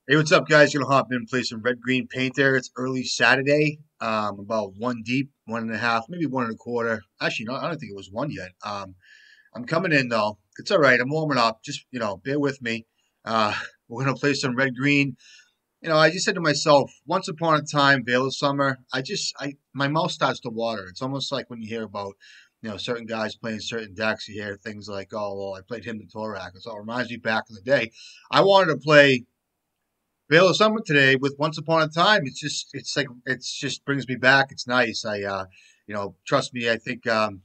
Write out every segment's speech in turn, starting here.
Hey, what's up, guys? Gonna hop in and play some red green paint there. It's early Saturday, about one deep, one and a half, maybe one and a quarter. Actually, no, I don't think it was one yet. I'm coming in though. It's all right. I'm warming up. Just bear with me. Uh, we're gonna play some red green. I just said to myself, once upon a time, Veil of Summer. My mouth starts to water. It's almost like when you hear about, certain guys playing certain decks. You hear things like, "Oh, well, I played him the Torak." So it reminds me back in the day. I wanted to play Veil of Summer today with Once Upon a Time. It's just brings me back. It's nice. Trust me. I think the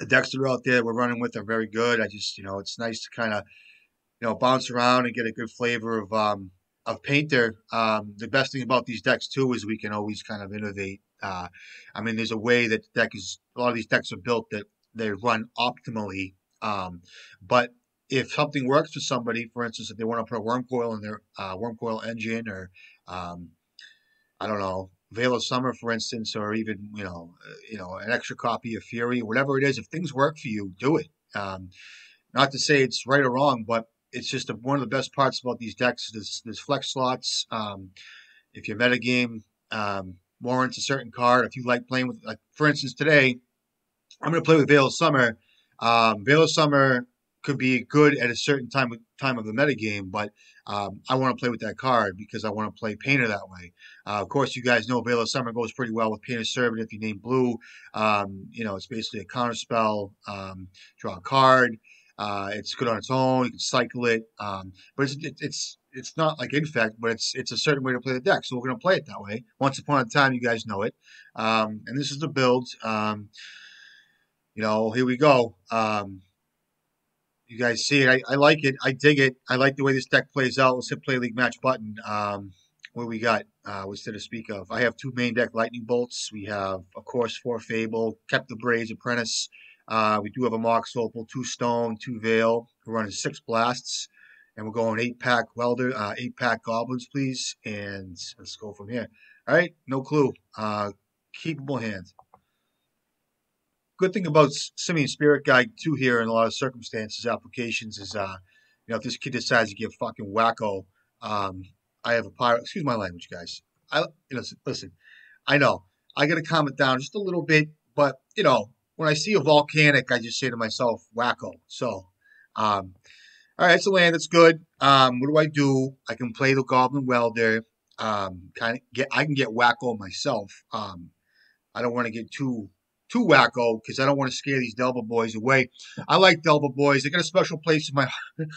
decks that are out there we're running with are very good. It's nice to kind of bounce around and get a good flavor of painter. The best thing about these decks too is we can always kind of innovate. There's a way that a lot of these decks are built that they run optimally. But if something works for somebody, for instance, if they want to put a worm coil in their worm coil engine, or um, I don't know, Veil of Summer, for instance, or even an extra copy of Fury, whatever it is, if things work for you, do it. Not to say it's right or wrong, but it's just one of the best parts about these decks. There's flex slots. If your metagame warrants a certain card, if you like playing with, like for instance, today I'm going to play with Veil of Summer. Veil of Summer could be good at a certain time of the metagame, but I want to play with that card because I want to play Painter that way. Of course, you guys know Veil of Summer goes pretty well with Painter Servant if you name blue. It's basically a counter spell, draw a card. It's good on its own. You can cycle it, but it's not like Infect, but it's a certain way to play the deck. So we're going to play it that way. Once upon a time, you guys know it, and this is the build. Here we go. You guys see it. I like it. I dig it. I like the way this deck plays out. Let's hit play league match button. What we got? What's there to speak of? I have two main deck lightning bolts. We have, of course, four Fable, kept the Braids Apprentice. We do have a Mox Opal, two Stone, two Veil. We're running six blasts. And we're going 8-pack Welder, 8-pack Goblins, please. And let's go from here. All right, no clue. Keepable hand. Good thing about Simian Spirit Guide too here in a lot of circumstances, applications is, if this kid decides to get fucking wacko, I have a pirate. Excuse my language, guys. Listen. I know I got to calm it down just a little bit, but when I see a volcanic, I just say to myself, wacko. So, all right, it's a land. That's good. What do? I can play the Goblin Welder. I can get wacko myself. I don't want to get too wacko because I don't want to scare these Delva boys away. I like Delva boys. They got a special place in my heart.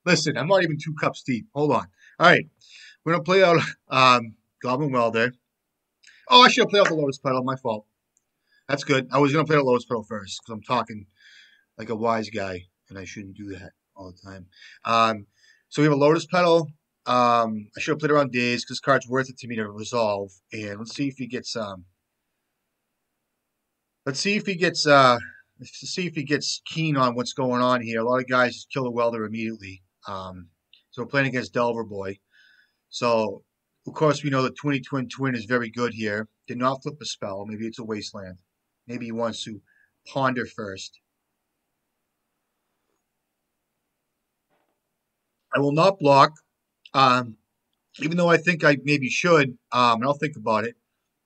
Listen, I'm not even 2 cups deep. Hold on. All right. We're going to play out Goblin Welder. Oh, I should have played out the Lotus Petal. My fault. That's good. I was going to play the Lotus Petal first because I'm talking like a wise guy, and I shouldn't do that all the time. So we have a Lotus Petal. I should have played around Days because this card's worth it to me to resolve. And let's see if he gets... Let's see if he gets keen on what's going on here. A lot of guys just kill the welder immediately. So we're playing against Delver Boy. So of course we know the Twin is very good here. Did not flip a spell. Maybe it's a wasteland. Maybe he wants to ponder first. I will not block. Even though I think I maybe should, and I'll think about it.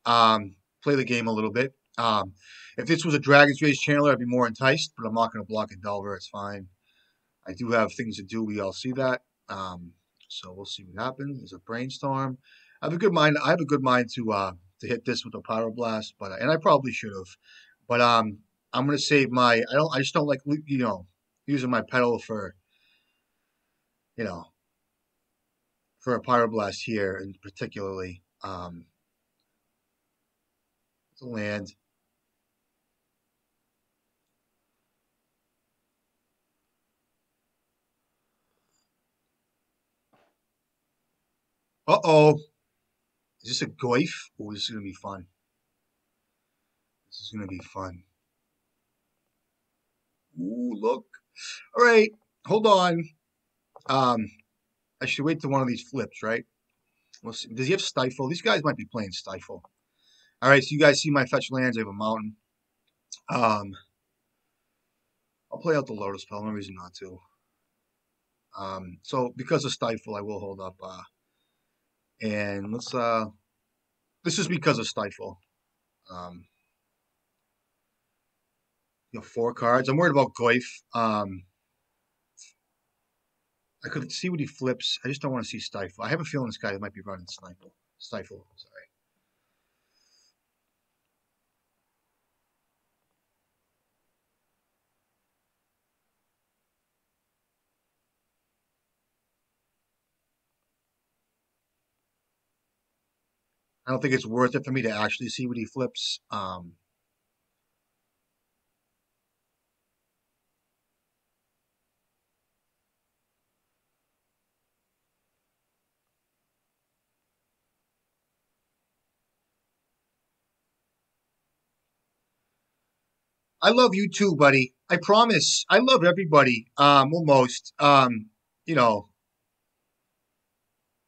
Play the game a little bit. If this was a Dragon's Rage channeler, I'd be more enticed, but I'm not going to block a Delver. It's fine. I do have things to do. We all see that. So we'll see what happens. There's a Brainstorm. I have a good mind. I have a good mind to hit this with a Pyroblast, and I probably should have. But I'm going to save my. I just don't like using my pedal for for a Pyroblast here, and particularly the land. Uh-oh. Is this a Goif? Oh, this is going to be fun. This is going to be fun. Ooh, look. All right. Hold on. I should wait till one of these flips, right? We'll see. Does he have Stifle? These guys might be playing Stifle. All right, so you guys see my fetch lands. I have a mountain. I'll play out the Lotus Petal. No reason not to. So because of Stifle, I will hold up. And let's this is because of Stifle. Um, 4 cards. I'm worried about Goif. I could see what he flips. I just don't want to see Stifle. I have a feeling this guy might be running Stifle. Sorry. I don't think it's worth it for me to actually see what he flips. I love you too, buddy. I promise. I love everybody. Almost. You know,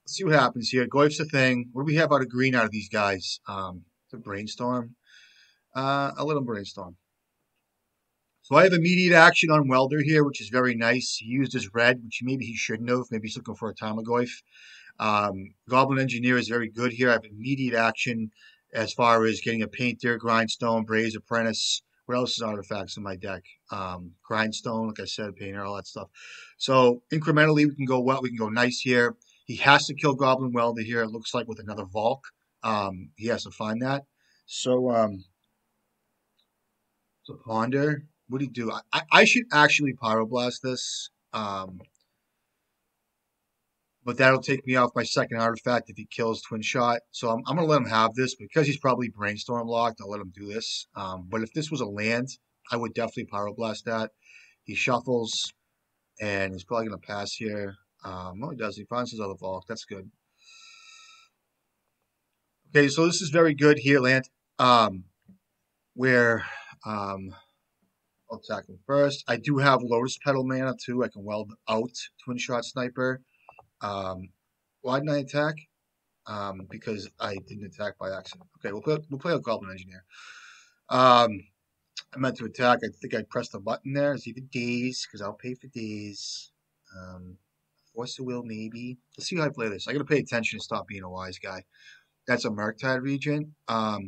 let's see what happens here. Goif's the thing. What do we have out of green out of these guys? To brainstorm. I'll let him brainstorm. So I have immediate action on Welder here, which is very nice. He used his red, which maybe he shouldn't have. Maybe he's looking for a Tamagoyf. Goblin Engineer is very good here. I have immediate action as far as getting a Painter, Grindstone, Braze Apprentice. What else is artifacts in my deck? Grindstone, like I said, Painter, all that stuff. So incrementally, we can go well. We can go nice here. He has to kill Goblin Welder here. It looks like with another Volk. He has to find that. So to ponder. What do you do? I should actually Pyroblast this. But that'll take me off my second artifact if he kills Twin Shot. So I'm going to let him have this because he's probably Brainstorm locked. I'll let him do this. But if this was a land, I would definitely Pyroblast that. He shuffles, and he's probably going to pass here. No, he does. He finds his other Volk. That's good. Okay, so this is very good here, land. Where I'll attack him first. I do have Lotus Petal mana too. I can weld out Twin Shot Sniper. Why didn't I attack? Because I didn't attack by accident. Okay, we'll play a Goblin Engineer. I meant to attack. I think I pressed the button there. See for days, because I'll pay for days. Force the will, maybe. Let's see how I play this. I gotta pay attention and stop being a wise guy. That's a Murktide Regent.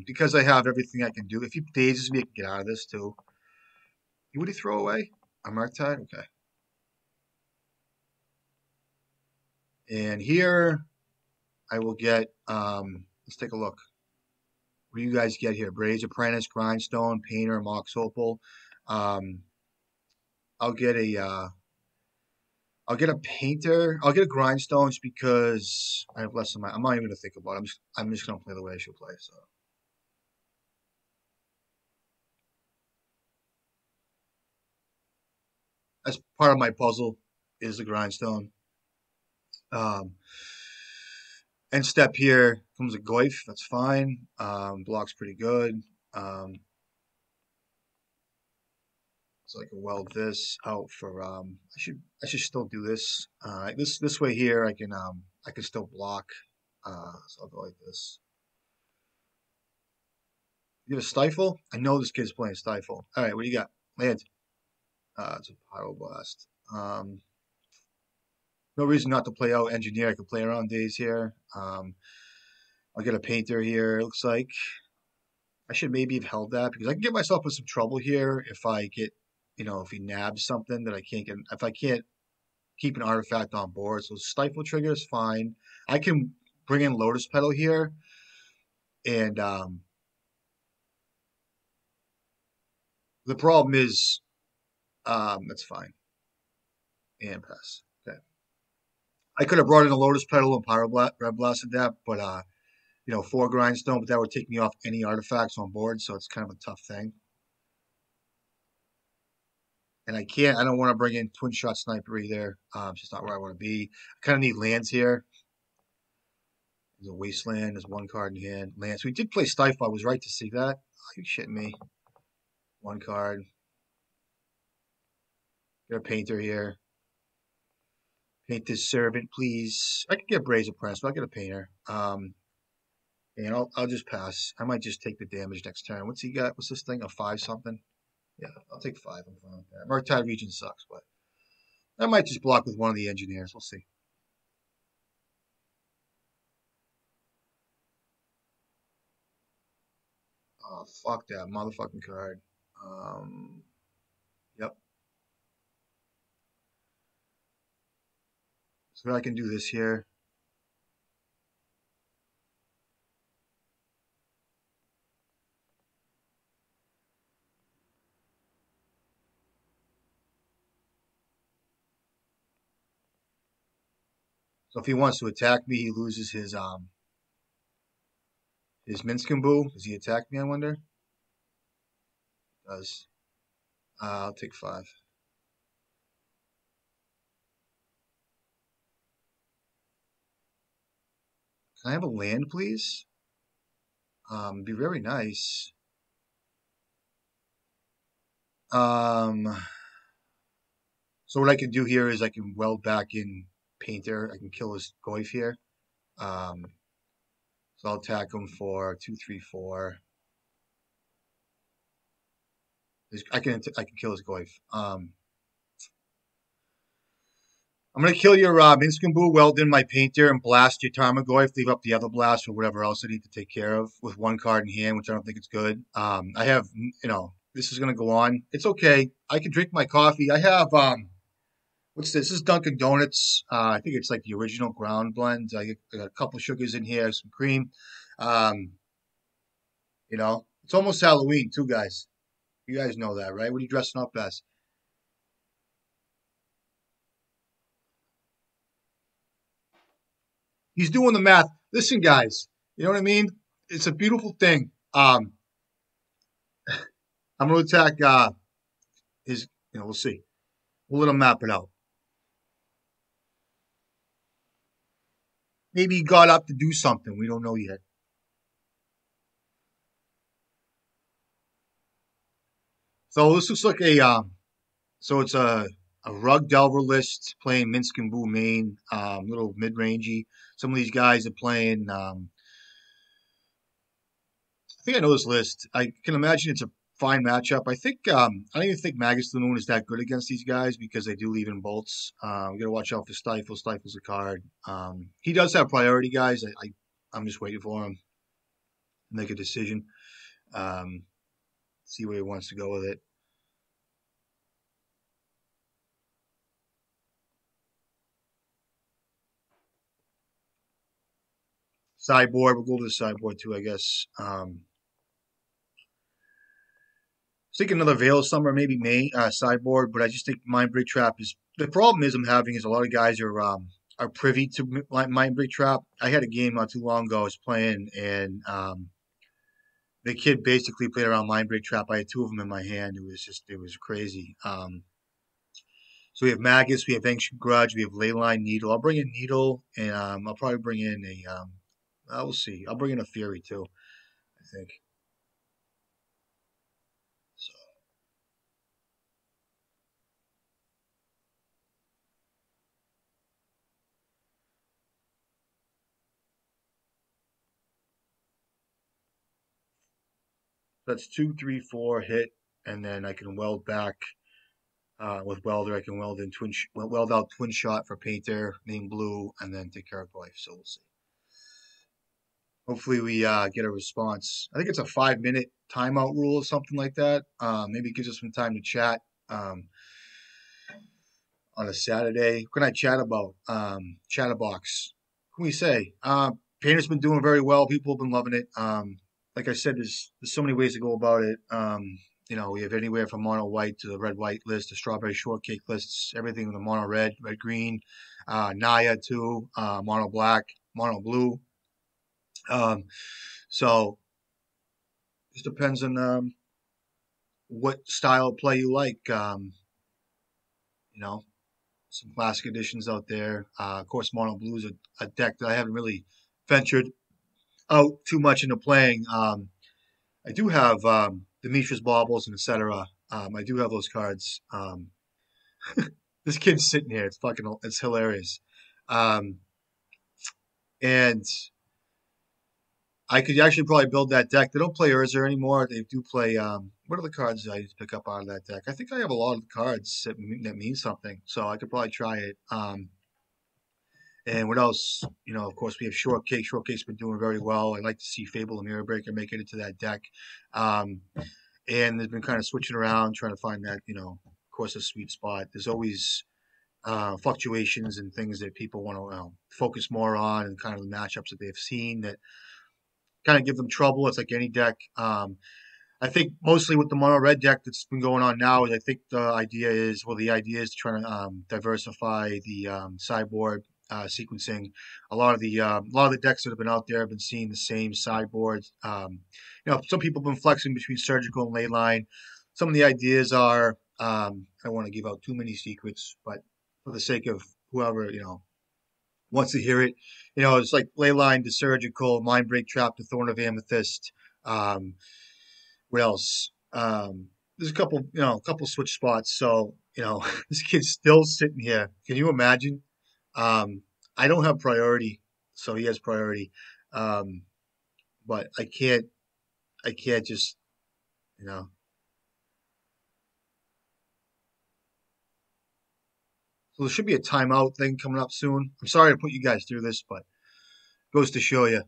Because I have everything I can do. If he dazes me, I can get out of this too. What do you throw away? A Murktide? Okay. And here I will get, let's take a look. What do you guys get here? Braze Apprentice, Grindstone, Painter, Mox Opal. I'll get a Painter. I'll get a Grindstone just because I have less of my. I'm not even gonna think about it. I'm just gonna play the way I should play. So that's part of my puzzle is the Grindstone. Um, End step here comes a Goif. That's fine. Block's pretty good. So I can weld this out for I should still do this. This way here I can still block. So I'll go like this. You have a Stifle? I know this kid's playing Stifle. Alright, what do you got? Land. It's a Pyroblast. No reason not to play out Engineer. I can play around days here. I'll get a Painter here, it looks like. I should maybe have held that because I can get myself in some trouble here if I get, if he nabs something that I can't get. If I can't keep an artifact on board. So Stifle Trigger is fine. I can bring in Lotus Petal here. And the problem is, that's fine. And pass. Okay. I could have brought in a Lotus Petal and Red Blasted that, but 4 Grindstone, but that would take me off any artifacts on board, so it's kind of a tough thing. And I don't want to bring in Twin Shot Sniper either. It's just not where I want to be. I kind of need lands here. There's a Wasteland. There's 1 card in hand. Land. So we did play Stifle. I was right to see that. Are you shitting me? 1 card. Get a Painter here. Paint this Servant, please. I could get Braze Apprentice, but I'll get a Painter. And I'll just pass. I might just take the damage next turn. What's he got? What's this thing? A 5 something? Yeah, I'll take 5. I'm fine with that. Murktide Region sucks, but I might just block with one of the engineers. We'll see. Oh, fuck that motherfucking card. Yep. So I can do this here. So if he wants to attack me, he loses his Minskin. Does he attack me, I wonder? Does. I'll take 5. Can I have a land, please? Be very nice. Um, so what I can do here is I can weld back in Painter. I can kill his Goyf here. Um, so I'll attack him for 2, 3, 4. I can kill his Goyf. I'm gonna kill your Minskin, weld in my Painter, and blast your Tarmogoyf. Leave up the other blast for whatever else I need to take care of with one card in hand, which I don't think it's good. I have, this is gonna go on. It's okay. I can drink my coffee. I have what's this? This is Dunkin' Donuts. I think it's like the original ground blend. I got a couple sugars in here, some cream. Um, it's almost Halloween too, guys. You guys know that, right? What are you dressing up as? He's doing the math. Listen, guys, you know what I mean? It's a beautiful thing. I'm going to attack his, we'll see. We'll let him map it out. Maybe he got up to do something. We don't know yet. So this looks like so it's a Rug Delver list playing Minskin main, little mid-rangey. Some of these guys are playing, I think I know this list. I can imagine it's a fine matchup. I don't even think Magus the Moon is that good against these guys because they do leave in bolts. We got to watch out for Stifle. Stifle's a card. He does have priority, guys. I'm just waiting for him to make a decision. See where he wants to go with it. Sideboard. We'll go to the sideboard too, I guess. I think another Veil Summer, maybe May sideboard, but I just think Mind Break Trap is the problem. I'm having is a lot of guys are privy to Mind Break Trap. I had a game not too long ago I was playing, and the kid basically played around Mind Break Trap. I had 2 of them in my hand. It was crazy. So we have Magus, we have Ancient Grudge, we have Leyline Needle. I'll bring in Needle, and I'll probably bring in we'll see. I'll bring in a Fury too, I think. So that's 2, 3, 4 hit, and then I can weld back with Welder. I can weld out Twin Shot for Painter, name Blue, and then take care of life. So we'll see. Hopefully we get a response. I think it's a 5-minute timeout rule or something like that. Maybe it gives us some time to chat on a Saturday. What can I chat about? Chatterbox. What can we say? Painter's been doing very well. People have been loving it. Like I said, there's so many ways to go about it. We have anywhere from mono white to the red white list, the strawberry shortcake lists, everything in the mono red, red green, Naya too, mono black, mono blue. So it depends on what style of play you like. Some classic editions out there. Of course, mono blue is a deck that I haven't really ventured out too much into playing. I do have Demetrius Baubles and etc. I do have those cards. This kid's sitting here. It's hilarious. Um, and I could actually probably build that deck. They don't play Urza anymore. They do play what are the cards that I need to pick up out of that deck? I think I have a lot of the cards that mean something, so I could probably try it. And what else? Of course, we have Shortcake. Shortcake's been doing very well. I'd like to see Fable and Mirror Breaker make it into that deck. Um, and they've been kind of switching around, trying to find that, of course, a sweet spot. There's always fluctuations and things that people want to focus more on, and kind of the matchups that they've seen that kind of give them trouble. It's like any deck. I think mostly with the mono red deck that's been going on now is I think the idea is to try to diversify the sideboard sequencing. A lot of the decks that have been out there have been seeing the same sideboard. Some people have been flexing between surgical and ley line. Some of the ideas are I don't want to give out too many secrets, but for the sake of whoever wants to hear it, it's like ley line to surgical, mind break trap to thorn of amethyst. Um, what else? There's a couple switch spots. So, this kid's still sitting here. Can you imagine? I don't have priority, so he has priority. Um, but I can't just, you know. So there should be a timeout thing coming up soon. I'm sorry to put you guys through this, but goes to show you.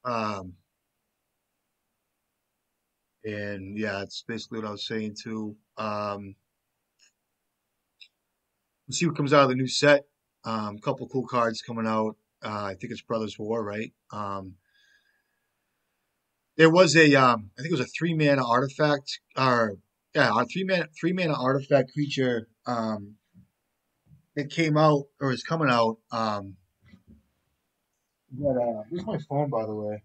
Um, and yeah, it's basically what I was saying too. We'll see what comes out of the new set. Couple cool cards coming out. I think it's Brothers War, right? There was I think it was a 3 mana artifact, or yeah, a three mana artifact creature that came out or is coming out. Where's my phone, by the way?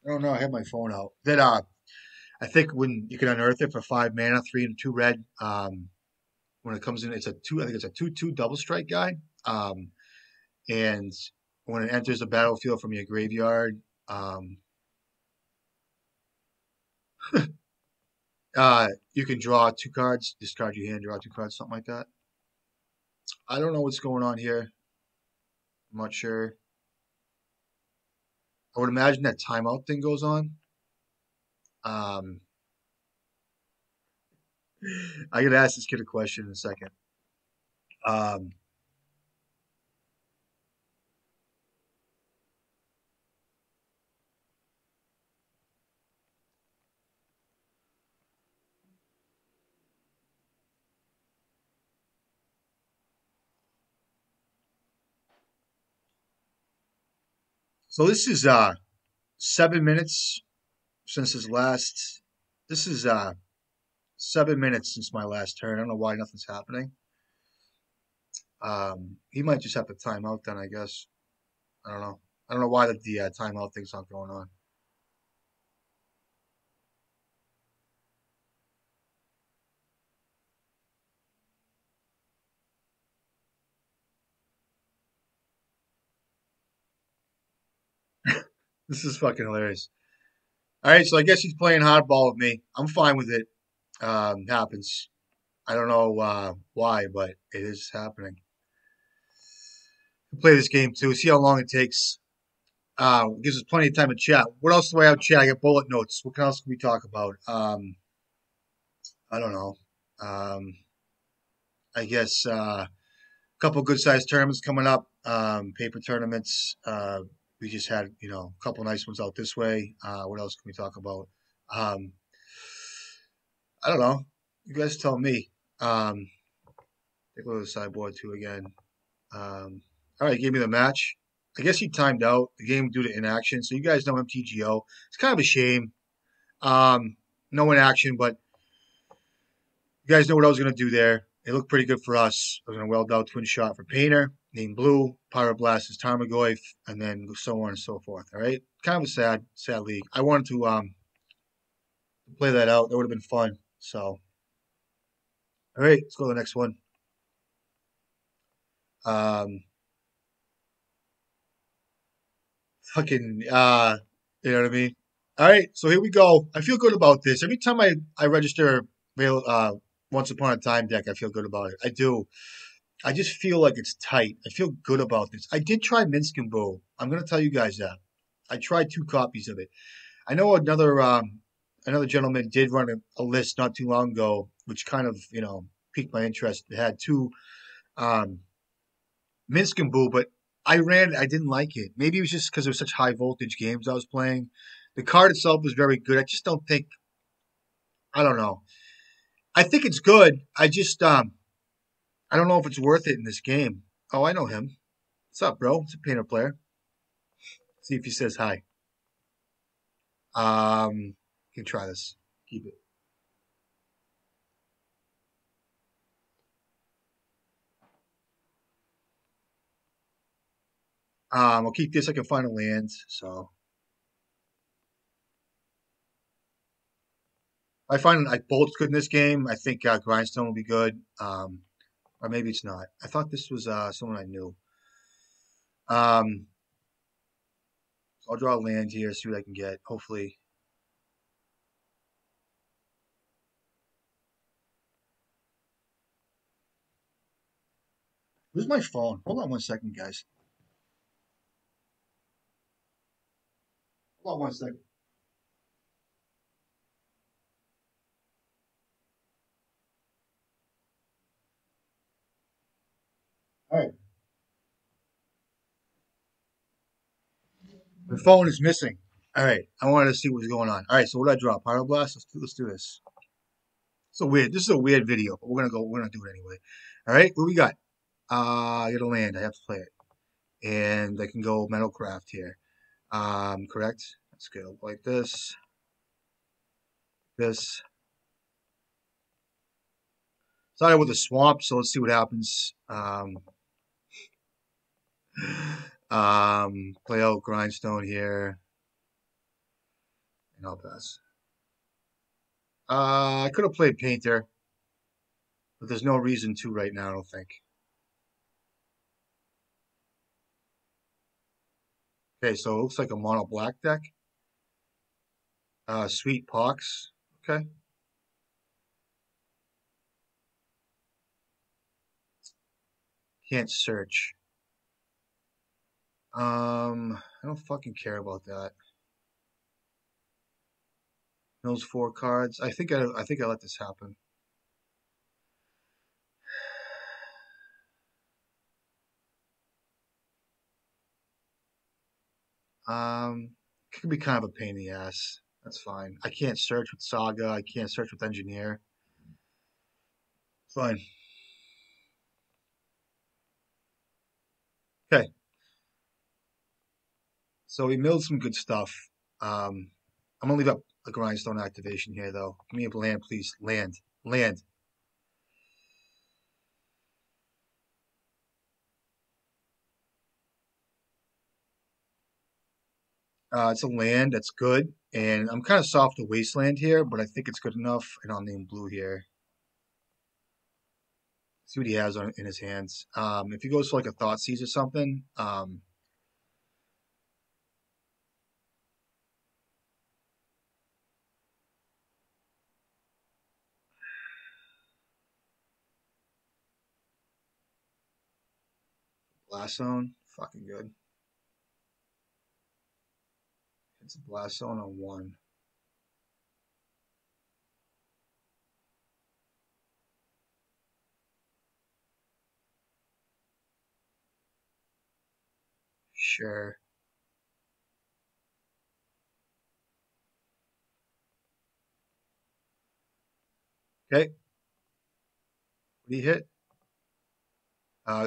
I don't know. I have my phone out. That I think when you can unearth it for 5 mana, 3 and 2 red. When it comes in, it's a two. I think it's a 2/2 double strike guy. And when it enters the battlefield from your graveyard, you can draw 2 cards, discard your hand, draw 2 cards, something like that. I don't know what's going on here. I'm not sure. I would imagine that timeout thing goes on. Um, I could ask this kid a question in a second. Um, so this is 7 minutes since his last. This is 7 minutes since my last turn. I don't know why nothing's happening. He might just have to time out then, I guess. I don't know. I don't know why the timeout thing's not going on. This is fucking hilarious. All right, so I guess he's playing hardball with me. I'm fine with it. Happens. I don't know why, but it is happening. We'll play this game too. See how long it takes. Gives us plenty of time to chat. What else do I have to chat? I got bullet notes. What else can we talk about? I don't know. Um, I guess a couple good sized tournaments coming up. Paper tournaments. We just had a couple nice ones out this way. What else can we talk about? Um, I don't know. You guys tell me. Take a look at the sideboard too again. All right, gave me the match. I guess he timed out the game due to inaction. So you guys know MTGO. It's kind of a shame. No inaction, but you guys know what I was going to do there. It looked pretty good for us. I was going to weld out twin shot for Painter, named Blue, Pyroblast is Tarmogoyf, and then so on and so forth. All right, kind of a sad league. I wanted to play that out. That would have been fun. So, all right, let's go to the next one. Um, fucking, you know what I mean? All right, so here we go. I feel good about this. Every time I register Once Upon a Time deck, I feel good about it. I do. I just feel like it's tight. I feel good about this. I did try Minsk and Boo. I'm gonna tell you guys that. I tried 2 copies of it. I know another gentleman did run a list not too long ago, which kind of piqued my interest. It had 2 um, Minsk and Boo, but I ran. I didn't like it. Maybe it was just because it was such high voltage games I was playing. The card itself was very good. I just don't think. I don't know. I think it's good. I don't know if it's worth it in this game. Oh, I know him. What's up, bro? It's a painter player. See if he says hi. You can try this. Keep it. I'll keep this. I can find a land. So I find like bolt's good in this game. I think grindstone will be good. Or maybe it's not. I thought this was someone I knew. So I'll draw a land here. See what I can get. Hopefully. Where's my phone? Hold on 1 second, guys. Hold on 1 second. All right. The phone is missing. All right. I wanted to see what's going on. All right. So what did I draw? Pyroblast. Let's do this. This is a weird video, but we're gonna do it anyway. All right, what we got? I got a land. I have to play it, and I can go Metalcraft here. Correct. Let's go like this. This. Started with a swamp, so let's see what happens. Play out grindstone here, and I'll pass. I could have played painter, but there's no reason to right now. I don't think. Okay, so it looks like a mono black deck. Sweet Pox. Okay. Can't search. I don't fucking care about that. Those 4 cards. I think I let this happen. It could be kind of a pain in the ass. That's fine. I can't search with Saga. I can't search with Engineer. Fine. Okay. So we milled some good stuff. I'm gonna leave up a grindstone activation here though. Give me a land, please. Land. Land. It's a land that's good, and I'm kind of soft to wasteland here, but I think it's good enough, and I'll name blue here. See what he has in his hands. If he goes for like a Thoughtseize or something, Blast Zone, fucking good. It's a Blast Zone on 1. Sure. Okay. What do you hit?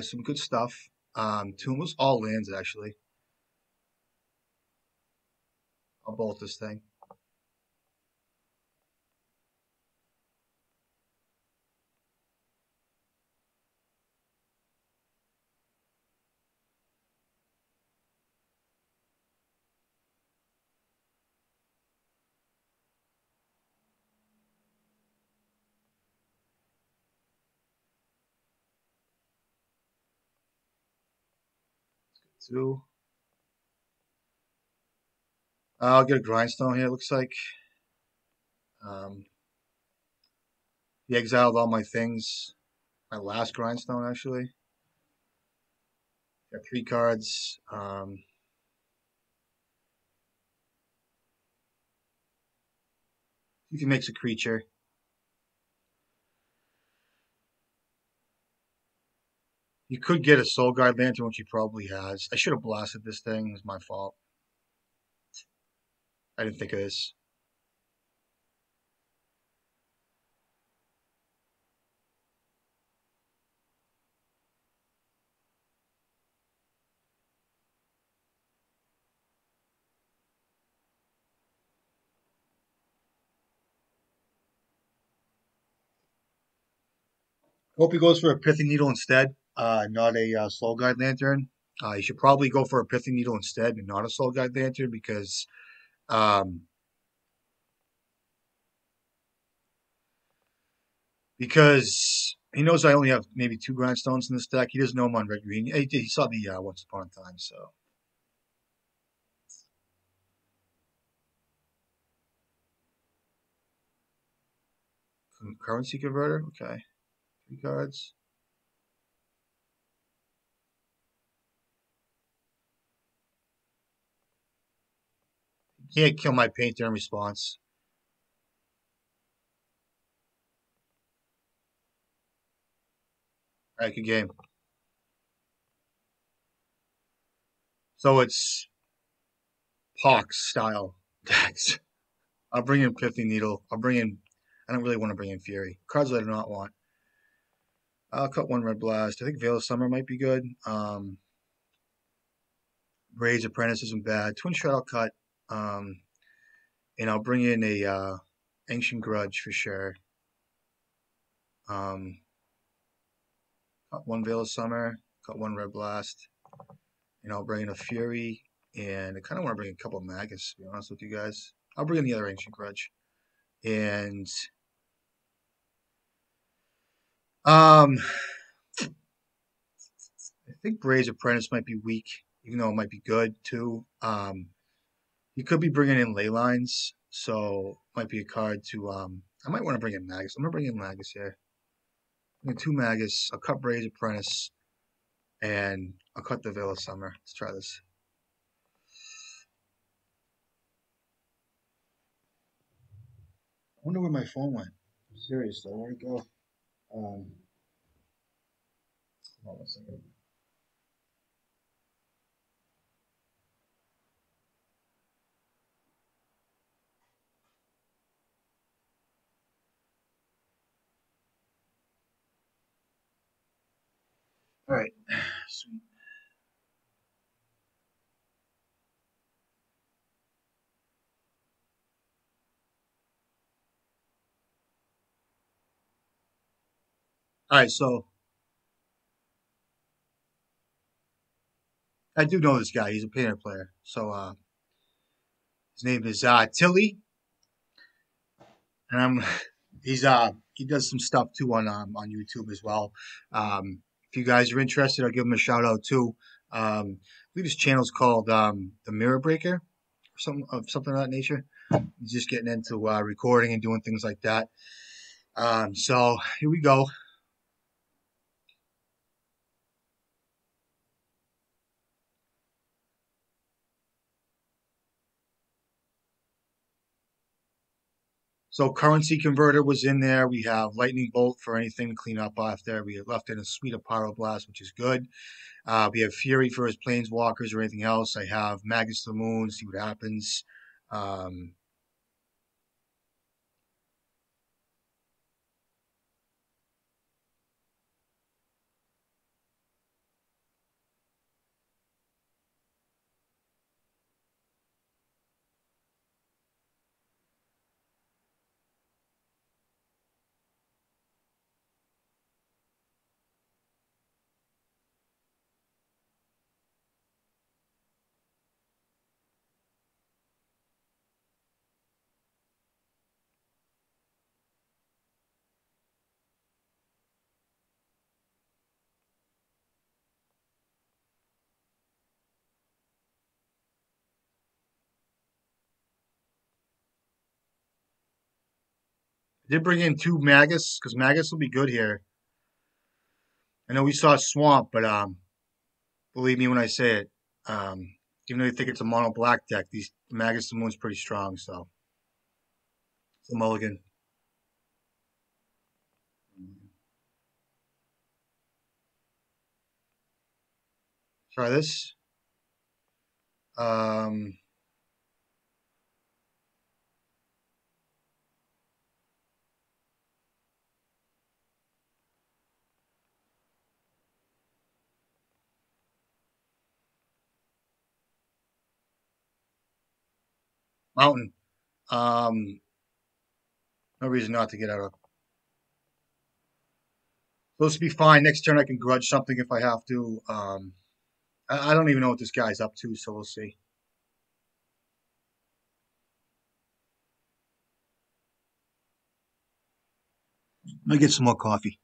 Some good stuff. Tomb was all lands actually. I'll bolt this thing. Two. I'll get a grindstone here. It looks like. Um, he exiled all my things. My last grindstone actually. Got 3 cards. You can mix a creature. You could get a Soul Guard Lantern, which he probably has. I should have blasted this thing. It's my fault. I didn't think of this. Hope he goes for a Pithing Needle instead, not a Soul Guide Lantern. You should probably go for a Pithing Needle instead and not a Soul Guide Lantern um, because he knows I only have maybe 2 grindstones in this deck. He doesn't know I'm on red green. He saw the Once Upon a Time, so currency converter. Okay, 3 cards. Can't kill my painter in response. All right, good game. So it's Hawks style decks. I'll bring in Pithing Needle. I'll bring in. I don't really want to bring in Fury. Cards I do not want. I'll cut 1 Red Blast. I think Veil of Summer might be good. Ray's Apprentice isn't bad. Twin Shot I'll cut. Um, and I'll bring in a Ancient Grudge for sure. Cut 1 Veil of Summer. Cut 1 Red Blast. And I'll bring in a Fury. And I kind of want to bring in a couple of Magus, to be honest with you guys. I'll bring in the other Ancient Grudge. And I think Ray's Apprentice might be weak, even though it might be good too. You could be bringing in Ley Lines, so might be a card to. I might want to bring in Magus. I'm gonna bring in Magus here. I'm 2 Magus. I'll cut Ray's Apprentice, and I'll cut the Veil of Summer. Let's try this. I wonder where my phone went. Seriously, where'd it go? Hold on a second. All right, sweet. All right, so I do know this guy. He's a painter player. So his name is Tilly, and I'm he does some stuff too on YouTube as well. If you guys are interested, I'll give him a shout out too. I believe his channel's called the Mirror Breaker or something of that nature. He's just getting into recording and doing things like that. So here we go. So currency converter was in there. We have lightning bolt for anything to clean up after. We left in a suite of pyroblast, which is good. We have fury for his planeswalkers or anything else. I have Magus to the Moon. See what happens. Um, I did bring in 2 Magus because Magus will be good here. I know we saw Swamp, but Believe me when I say it. Um, Even though you think it's a mono black deck, these Magus the Moon's pretty strong, so it's a mulligan. Try this. Um, Mountain. Um, no reason not to get out of. Supposed to be fine. Next turn I can grudge something if I have to. I don't even know what this guy's up to, so we'll see. Let me get some more coffee.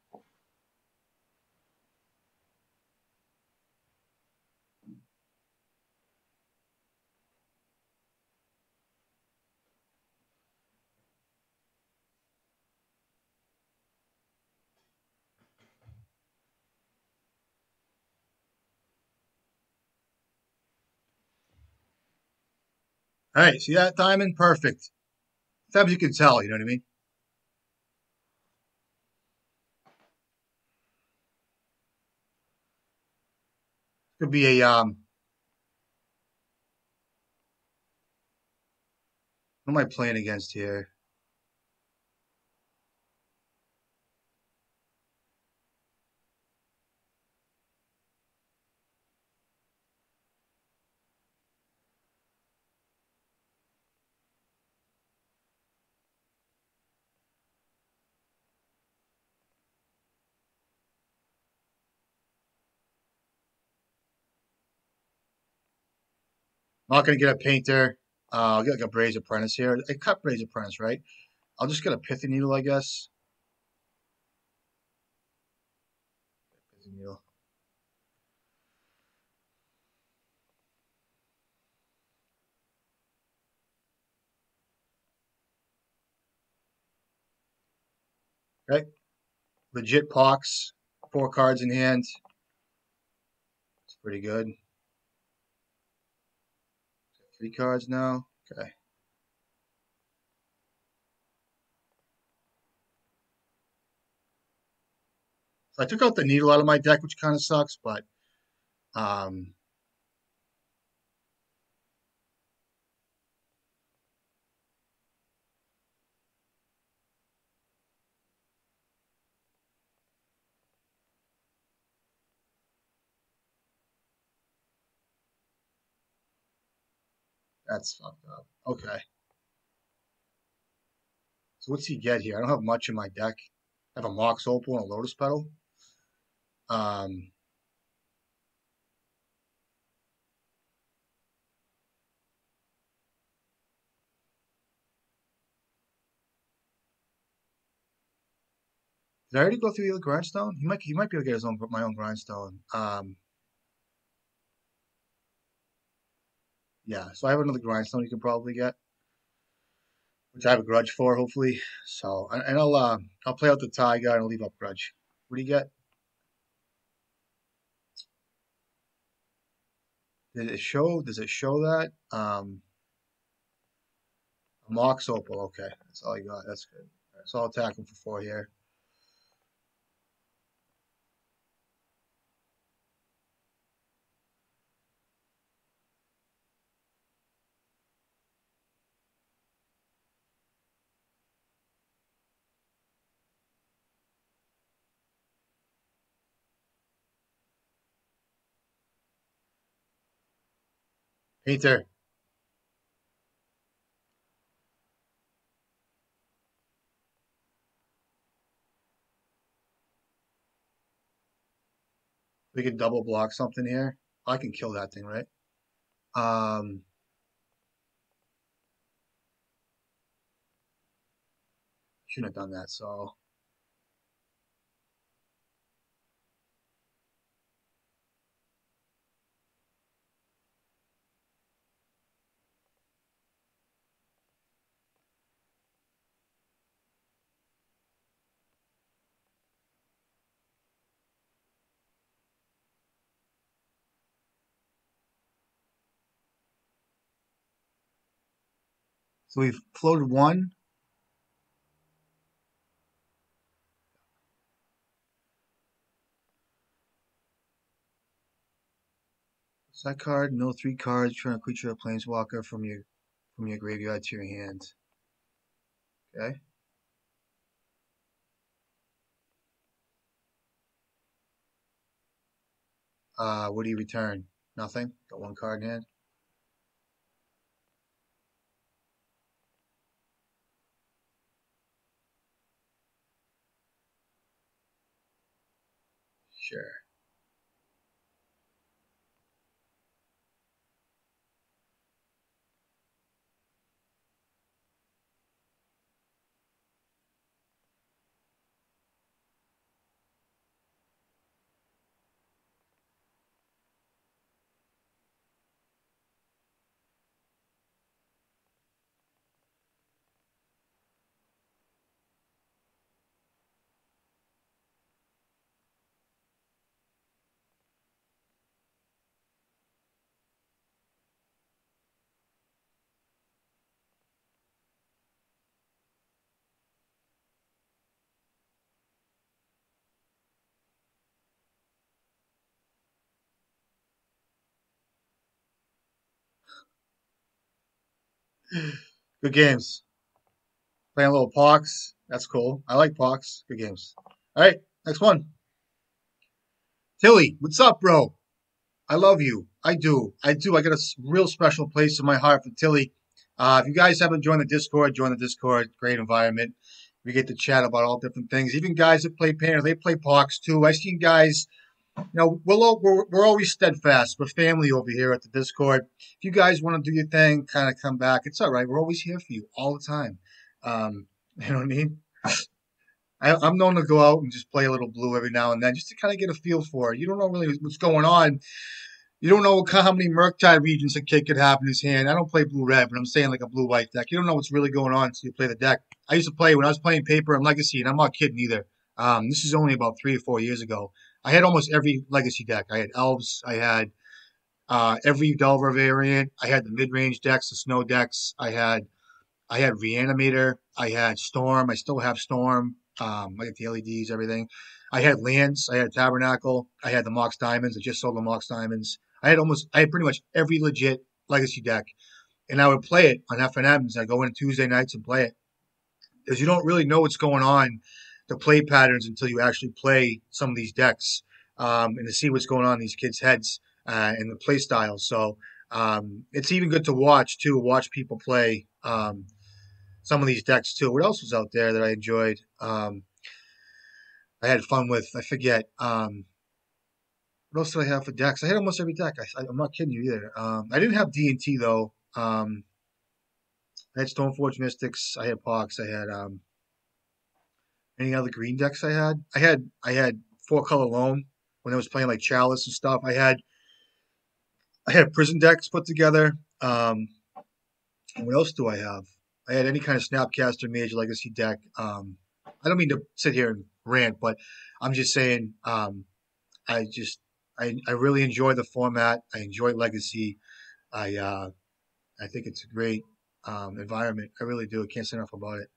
All right, see that diamond? Perfect. Sometimes you can tell, you know what I mean? Could be a what am I playing against here? Not gonna get a painter. I'll get like a Braze Apprentice here. I cut Braze Apprentice, right? I'll just get a Pithy Needle, I guess. Pithy Needle. Okay. Legit Pox. 4 cards in hand. It's pretty good. 3 cards now. Okay. So I took out the needle out of my deck, which kind of sucks, but um, that's fucked up. Okay. So what's he get here? I don't have much in my deck. I have a Mox Opal and a Lotus Petal. Um, did I already go through the grindstone? He might be able to get his own my own grindstone. Yeah. So I have another grindstone you can probably get, which I have a grudge for, hopefully. So and I'll play out the tie guy and I'll leave up grudge. What do you get? Did it show? Does it show that? Mox Opal. Okay, that's all I got. That's good. All right, so I'll attack him for 4 here. Painter. We could double block something here. I can kill that thing, right? Um, Shouldn't have done that. So So we've floated one. That card, no 3 cards. Turn a creature or planeswalker from your graveyard to your hand. Okay. What do you return? Nothing. Got 1 card in hand. Sure. Good games. Playing a little Pox. That's cool. I like Pox. Good games. All right, next one. Tilly, what's up, bro? I love you. I do. I do. I got a real special place in my heart for Tilly. If you guys haven't joined the Discord, join the Discord. Great environment. We get to chat about all different things. Even guys that play Painter, they play Pox too. I've seen guys, we're always steadfast. We're family over here at the Discord. If you guys want to do your thing, kind of come back. It's all right. We're always here for you all the time. You know what I mean? I'm known to go out and just play a little blue every now and then, just to kind of get a feel for it. You don't know really what's going on. You don't know how many Murktide regions a kid could have in his hand. I don't play blue-red, but I'm saying like a blue-white deck. You don't know what's really going on until you play the deck. I used to play when I was playing Paper and Legacy, and I'm not kidding either. This is only about 3 or 4 years ago. I had almost every Legacy deck. I had Elves. I had every Delver variant. I had the mid-range decks, the snow decks. I had Reanimator. I had Storm. I still have Storm. I got the LEDs, everything. I had lands. I had Tabernacle. I had the Mox Diamonds. I just sold the Mox Diamonds. I had pretty much every legit Legacy deck, and I would play it on FNMs. I go in Tuesday nights and play it because you don't really know what's going on, the play patterns until you actually play some of these decks, and to see what's going on in these kids' heads and the play styles. So it's even good to watch too. Watch people play. Some of these decks too. What else was out there that I enjoyed? I had fun with. I forget. What else did I have for decks? I had almost every deck. I'm not kidding you either. I didn't have D&T though. I had Stoneforge Mystics. I had Pox. I had any other green decks I had. I had 4-color loan when I was playing like Chalice and stuff. I had prison decks put together. What else do I have? I had any kind of Snapcaster Major Legacy deck. I don't mean to sit here and rant, but I'm just saying I just I really enjoy the format. I enjoy Legacy. I think it's a great environment. I really do. I can't say enough about it.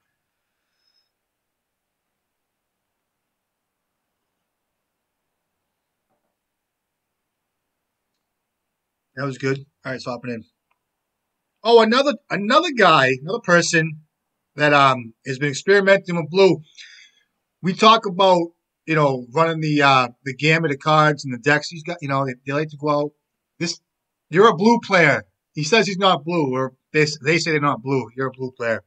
That was good. All right, swapping in. Oh, another guy, another person that has been experimenting with blue. We talk about running the gamut of cards and the decks he's got. They like to go out. This You're a blue player. He says he's not blue, or they say they're not blue. You're a blue player.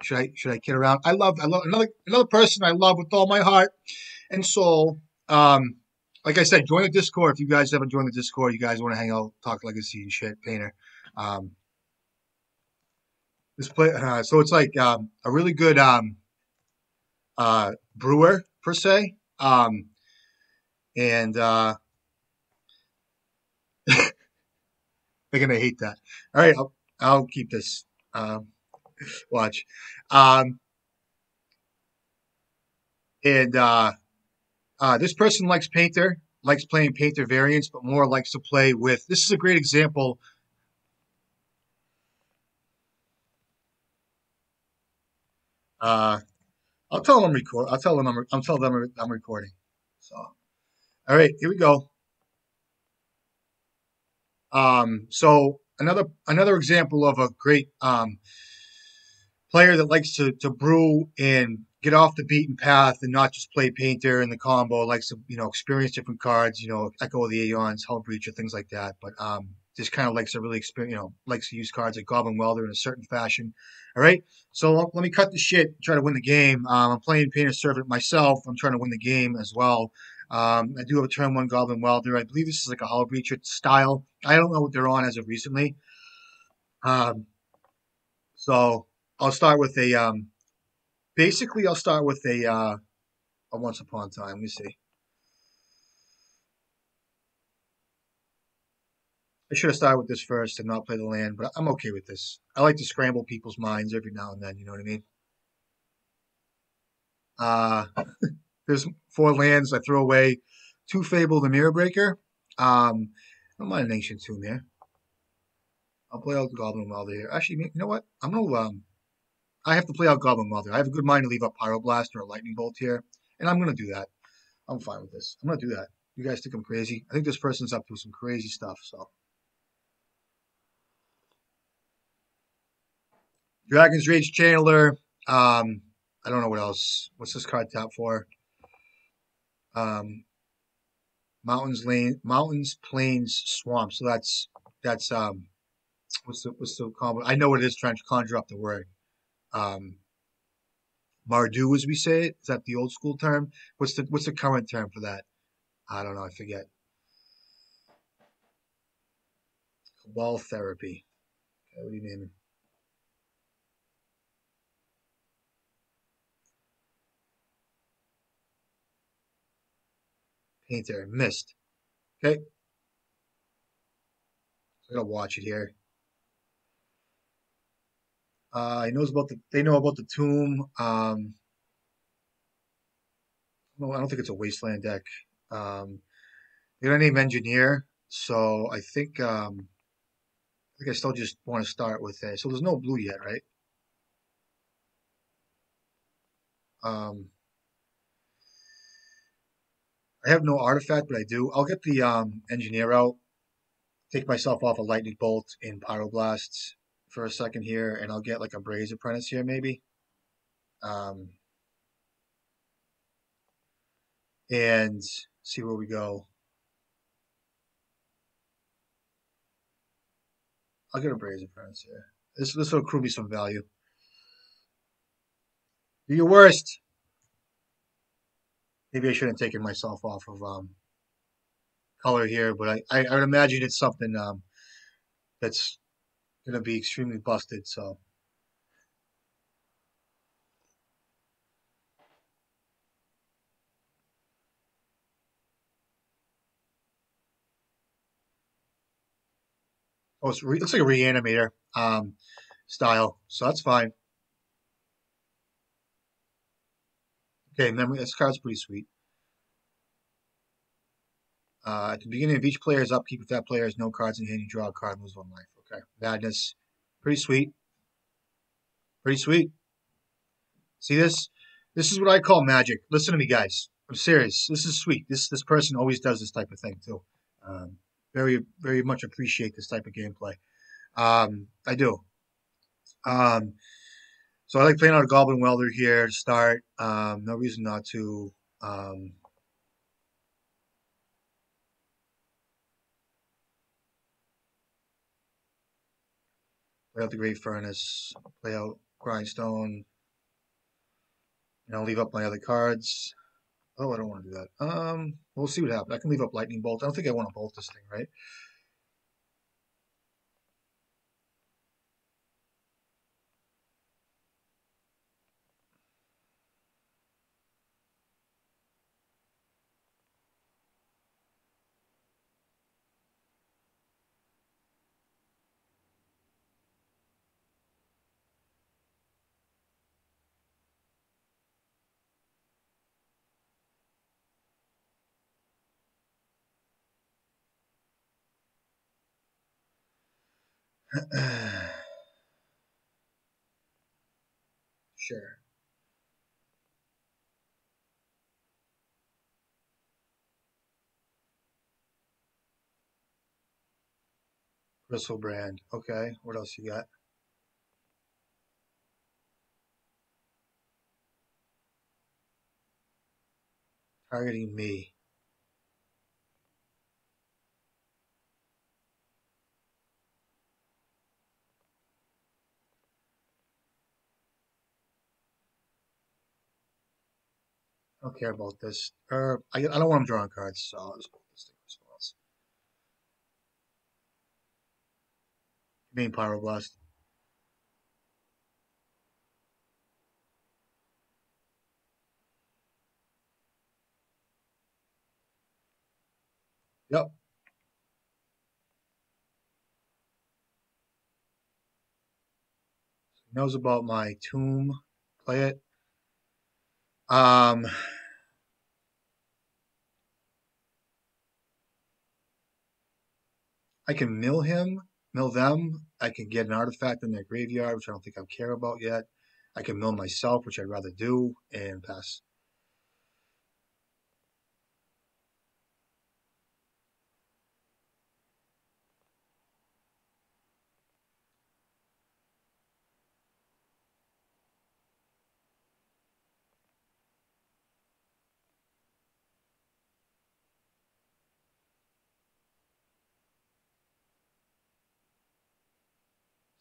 Should I kid around? I love another person I love with all my heart and soul. Like I said, join the Discord if you guys haven't joined the Discord. You guys want to hang out, talk Legacy and shit, Painter. Um, so it's like a really good brewer per se, and they're gonna hate that. All right, I'll keep this. Watch, and this person likes Painter, likes playing Painter variants, but more likes to play with. This is a great example. Uh, I'll tell them I'm record. I'll tell them I'm tell them I'm recording. So, all right, here we go. So another example of a great player that likes to brew and get off the beaten path and not just play painter in the combo, likes to, experience different cards, Echo of the Aeons, Hull Breacher, things like that. But just kind of likes to really experience, likes to use cards like Goblin Welder in a certain fashion. All right. So let me cut the shit, try to win the game. I'm playing Painter Servant myself. I'm trying to win the game as well. I do have a turn one Goblin Welder. I believe this is like a Hull Breacher style. I don't know what they're on as of recently. Um, so I'll start with basically, I'll start with a Once Upon a Time. Let me see. I should have started with this first and not play the land, but I'm okay with this. I like to scramble people's minds every now and then. You know what I mean? Uh, there's four lands I throw away. Two Fable, the Mirror Breaker. I don't mind an Ancient Tomb here. I'll play out Goblin Welder here. Actually, you know what? I have to play out Goblin Welder. I have a good mind to leave up Pyroblast or a Lightning Bolt here, and I'm gonna do that. I'm fine with this. I'm gonna do that. You guys think I'm crazy? I think this person's up to some crazy stuff. So. Dragon's Rage Channeler. I don't know what else. What's this card tap for? Um, Mountains, Plains, Swamp. So that's what's the combo? I know what it is. Trying to conjure up the word. Um, Mardu, as we say it. Is that the old school term? What's the current term for that? I don't know. I forget. Wall therapy. Okay, what do you mean? Painter. Mist. Okay. So I gotta watch it here. He knows about they know about the tomb. No, I don't think it's a wasteland deck. Um, they're gonna name engineer, so I think I still just want to start with a. So there's no blue yet, right? Um, I have no artifact, but I do. I'll get the engineer out. Take myself off a lightning bolt in pyroblast for a second here, and I'll get like a Braze Apprentice here maybe. Um, and see where we go. I'll get a Braze Apprentice here. This will accrue me some value. Do your worst. Maybe I shouldn't have taken myself off of color here, but I would imagine it's something that's going to be extremely busted. So, looks like a reanimator style, so that's fine. Okay, memory. This card's pretty sweet. At the beginning of each player's upkeep, if that player has no cards in hand, you draw a card and lose one life. Okay, Madness. Pretty sweet. Pretty sweet. See this? This is what I call magic. Listen to me, guys. I'm serious. This is sweet. This person always does this type of thing too. Um, very much appreciate this type of gameplay. I do. Um, so I like playing out a Goblin Welder here to start. No reason not to. Um, play out the Great Furnace. Play out Grindstone. And I'll leave up my other cards. Oh, I don't want to do that. We'll see what happens. I can leave up Lightning Bolt. I don't think I want to bolt this thing, right? Sure. Bristlebrand. Okay. What else you got? Targeting me. I don't care about this. I don't want him drawing cards, so I'll just put this thing response. Main Pyroblast. Yep. He knows about my tomb. Play it. Um, I can mill them. I can get an artifact in their graveyard, which I don't think I care about yet. I can mill myself, which I'd rather do, and pass.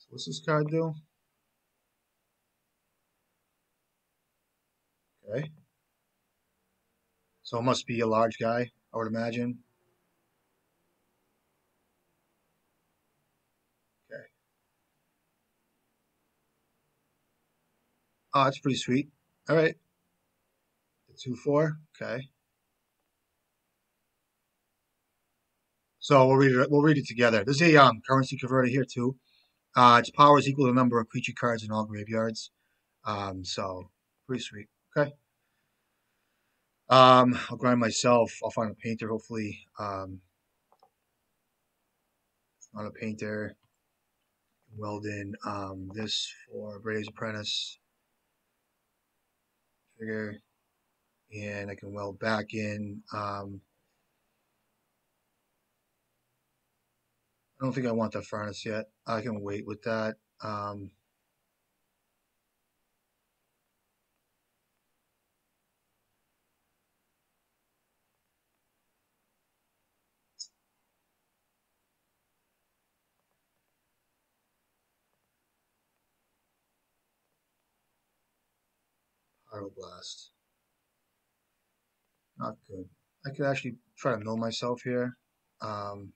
So what's this card do? Okay. So it must be a large guy, I would imagine. Okay. Oh, that's pretty sweet. All right. The 2/4. Okay. So we'll read it together. There's a currency converter here too. Its power is equal to the number of creature cards in all graveyards. So pretty sweet. Okay. I'll grind myself. I'll find a painter hopefully. Not a painter. Weld in this for Braves Apprentice trigger, and I can weld back in. I don't think I want the furnace yet. I can wait with that. Pyroblast. Not good. I could actually try to mill myself here. Um,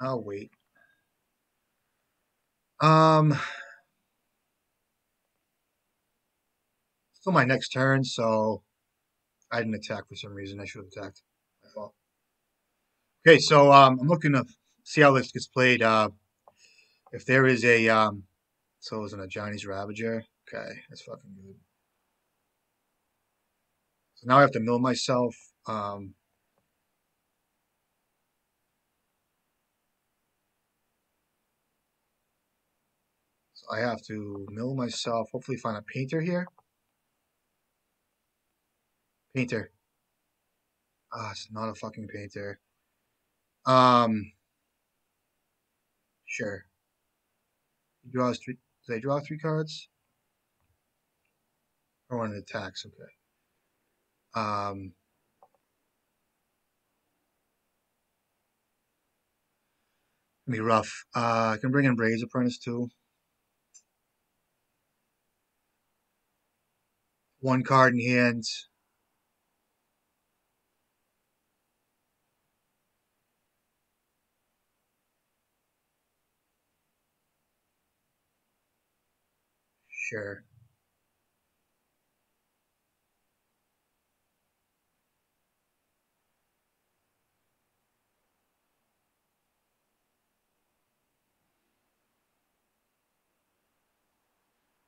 I'll wait. Um, Still my next turn, so I didn't attack for some reason. I should have attacked. My fault. Okay, so I'm looking to see how this gets played. If there is a so it was a Johnny's Ravager. Okay, that's fucking good. So now I have to mill myself. So I have to mill myself. Hopefully, find a painter here. Painter. Ah, it's not a fucking painter. Um, sure. He draws three. Did I draw 3 cards? Or one attacks? Okay. Um, Gonna be rough. I can bring in Braves Apprentice too. 1 card in hand. Sure.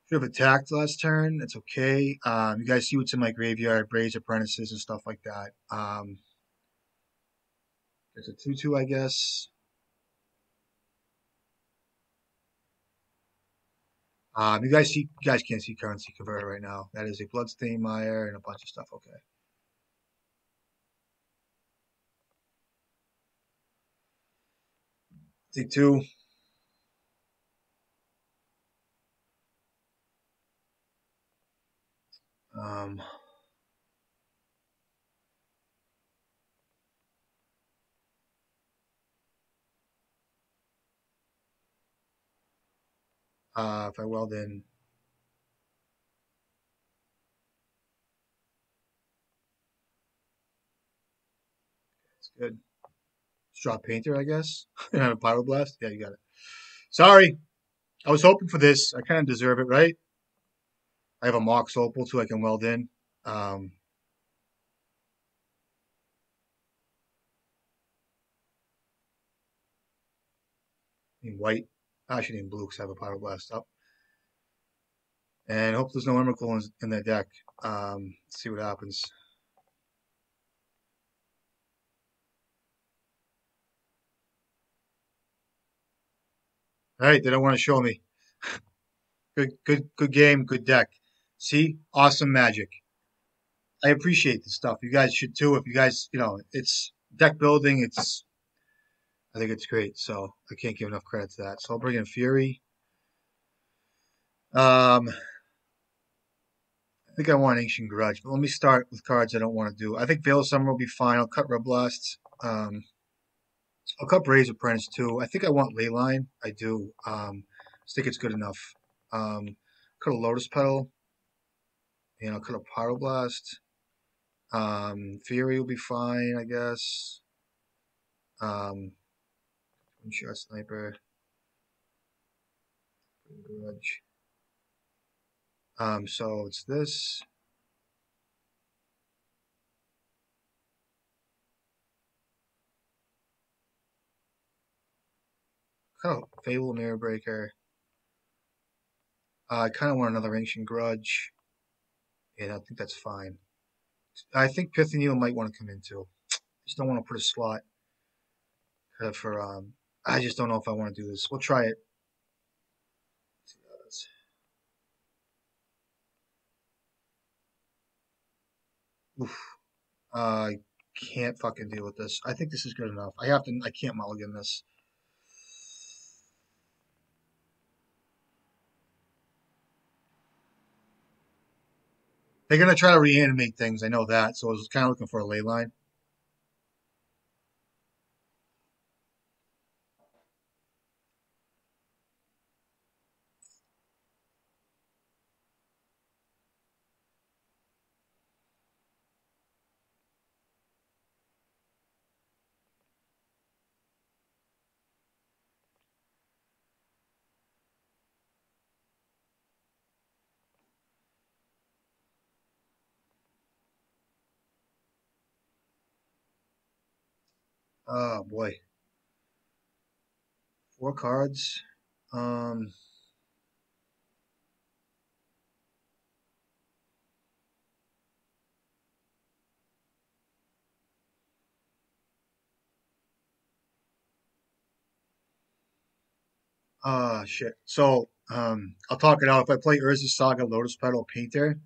Should have attacked last turn. It's okay. You guys see what's in my graveyard, Braves Apprentices and stuff like that. It's a 2/2, I guess. You guys can't see currency converter right now. That is a Bloodstain Mire and a bunch of stuff. Okay. Take two. Um, if I weld in, it's good. Straw painter, I guess. And a pyroblast. Yeah, you got it. Sorry, I was hoping for this. I kind of deserve it, right? I have a Mox Opal too. I can weld in. Um, in white. Actually, in blue because I have a pyroblast up. And hope there's no Emrakul in that deck. Let's see what happens. All right, they don't want to show me. Good game, good deck. See, awesome magic. I appreciate this stuff. You guys should too. If you guys, it's deck building. I think it's great. So I can't give enough credit to that. So I'll bring in Fury. I think I want Ancient Grudge, but let me start with cards I don't want to do. I think Veil of Summer will be fine. I'll cut Red Blast. I'll cut Braze Apprentice too. I think I want Leyline. I do. I think it's good enough. Cut a Lotus Petal. I'll cut a Pyroblast. Fury will be fine, I guess. Shot Sniper. Grudge. So it's this. Kind of Fable Mirror Breaker. I kind of want another Ancient Grudge. And I think that's fine. I think Pithing Needle might want to come in too. Just don't want to put a slot for. I just don't know if I want to do this. We'll try it. Oof. I can't fucking deal with this. I think this is good enough. I have to. I can't mulligan this. They're gonna try to reanimate things. I know that. So I was kind of looking for a ley line. Oh boy, 4 cards. Um. Shit. So I'll talk it out. If I play Urza Saga, Lotus Petal, Painter,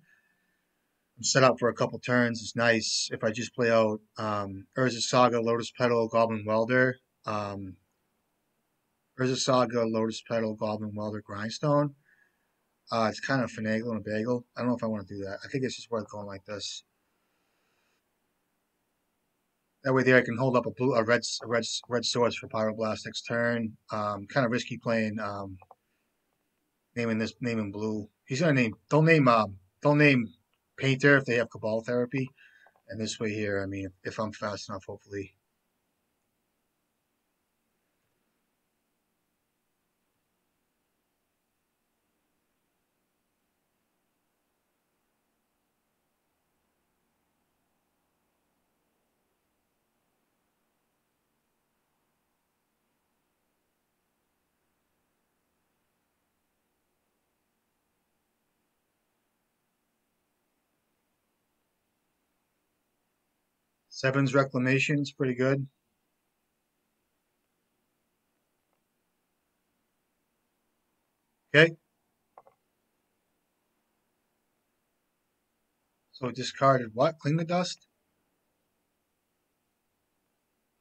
I'm set up for a couple turns. It's nice. If I just play out Urza Saga, Lotus Petal, Goblin Welder, um, Urza Saga, Lotus Petal, Goblin Welder, Grindstone. It's kind of finagle and a bagel. I don't know if I want to do that. I think it's just worth going like this. That way, there I can hold up a red swords for Pyroblast next turn. Kind of risky playing naming blue. He's gonna name. Don't name Painter if they have Cabal Therapy. And this way here, I mean, if I'm fast enough, hopefully. Seven's Reclamation is pretty good. Okay, so discarded what? Clean the dust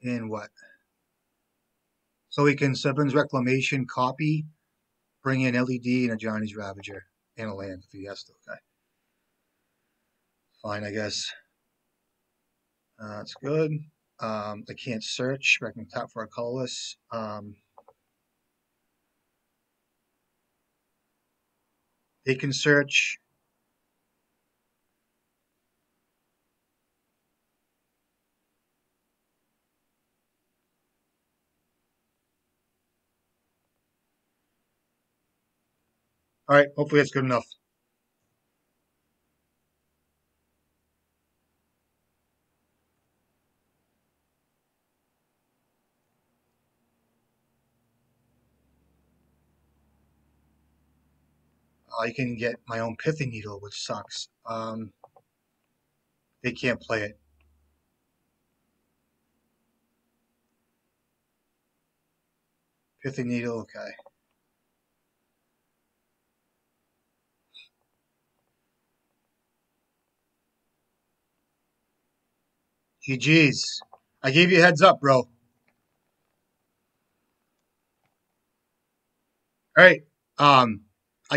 and what? So we can Seven's Reclamation, copy, bring in LED and a Johnny's Ravager and a land if he has to. Okay. Fine, I guess. That's good. I can't search, but I can tap for a colorless. They can search. All right, hopefully that's good enough. I can get my own Pithy Needle, which sucks. They can't play it. Pithy Needle, okay. GG's. I gave you a heads up, bro. All right. I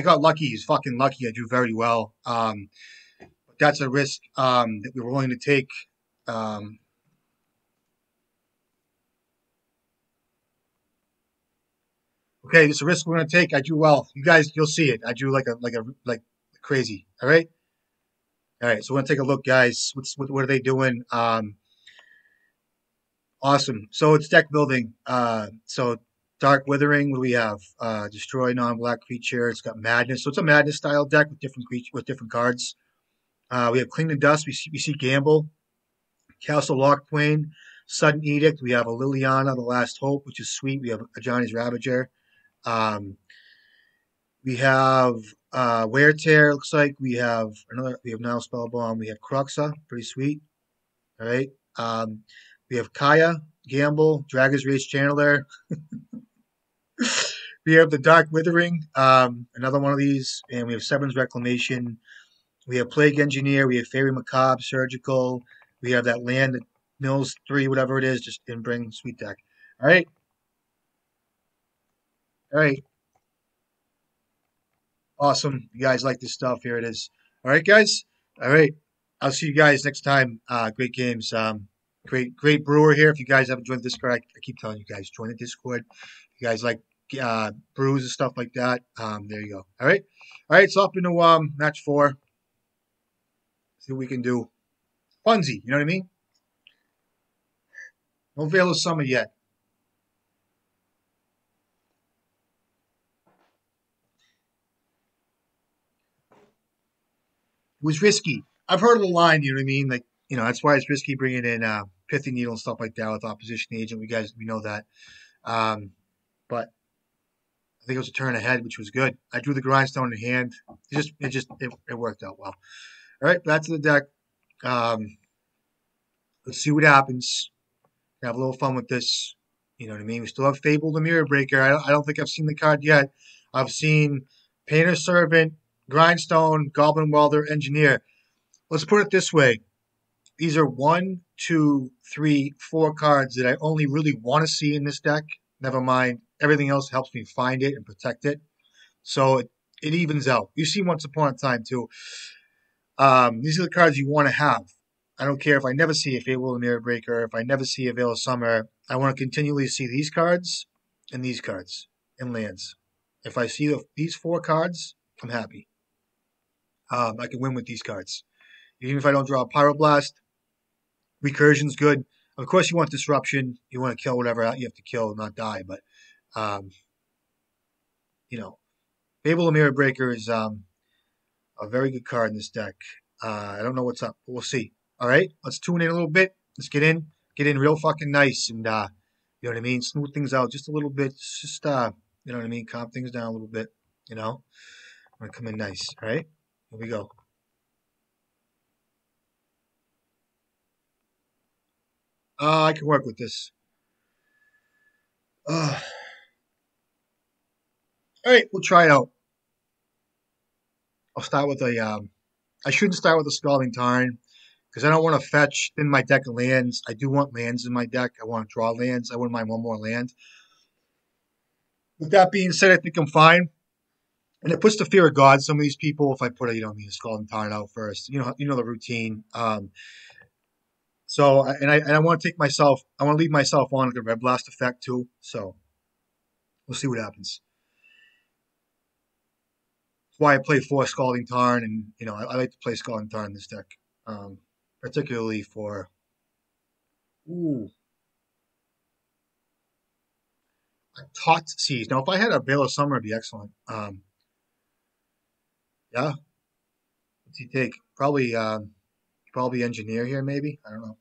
got lucky. He's fucking lucky. I drew very well. But that's a risk that we were willing to take. Okay, this is a risk we're gonna take. I drew well. You guys, you'll see it. I drew like crazy. All right. All right. So we're gonna take a look, guys. What are they doing? Awesome. So it's deck building. So Dark Withering. What do we have? Destroy non-black creature. It's got Madness. So it's a Madness style deck with different cards. We have Clean and Dust. We see Gamble, Castle Lockquain, Sudden Edict. We have a Liliana, the Last Hope, which is sweet. We have a Johnny's Ravager. We have Wear Tear. Looks like we have another. We have now Spellbomb. We have Cruxa. Pretty sweet. All right. We have Kaya, Gamble, Dragon's Rage Channeler. We have the Dark Withering, another one of these, and we have Seven's Reclamation. We have Plague Engineer. We have Fairy Macabre, Surgical. We have that land that mills 3, whatever it is, just didn't bring sweet deck. All right. All right. Awesome. You guys like this stuff. Here it is. All right, guys. All right. I'll see you guys next time. Great games. Great brewer here. If you guys haven't joined the Discord, I keep telling you guys, join the Discord. If you guys like brews and stuff like that, there you go. All right. All right. So up into match 4. See what we can do. Funsy. You know what I mean? No Veil of Summer yet. It was risky. I've heard of the line, you know what I mean? Like, that's why it's risky bringing in Pithy Needle and stuff like that with Opposition Agent. We know that. But I think it was a turn ahead, which was good. I drew the Grindstone in hand. It worked out well. All right, back to the deck. Let's see what happens. Have a little fun with this. You know what I mean? We still have Fable the Mirror Breaker. I don't think I've seen the card yet. I've seen Painter Servant, Grindstone, Goblin Welder, Engineer. Let's put it this way. These are 1, 2, 3, 4 cards that I only really want to see in this deck. Never mind. Everything else helps me find it and protect it. So it evens out. You see Once Upon a Time too. These are the cards you want to have. I don't care if I never see a Fable the Mirror Breaker, if I never see a Veil of Summer. I want to continually see these cards and lands. If I see these 4 cards, I'm happy. I can win with these cards. Even if I don't draw a Pyroblast, Recursion's good. Of course, you want Disruption. You want to kill whatever you have to kill, not die. But, Fable the Mirror Breaker is a very good card in this deck. I don't know what's up, but we'll see. All right, let's tune in a little bit. Let's get in real fucking nice, and you know what I mean. Smooth things out just a little bit. Just you know what I mean. Calm things down a little bit. I'm gonna come in nice. All right, here we go. I can work with this. All right, we'll try it out. I'll start with I shouldn't start with a Scalding Tarn because I don't want to fetch in my deck of lands. I do want lands in my deck. I want to draw lands. I wouldn't mind one more land. With that being said, I think I'm fine. And it puts the fear of God some of these people if I put a a skull and tine out first. You know the routine. So and I want to take myself. I want to leave myself on the red blast effect too. So we'll see what happens. That's why I play 4 Scalding Tarn, and I like to play Scalding Tarn in this deck, um, particularly for ooh a Tot Siege. Now, if I had a Veil of Summer, it'd be excellent. Yeah, what's he take? Probably Engineer here, maybe. I don't know.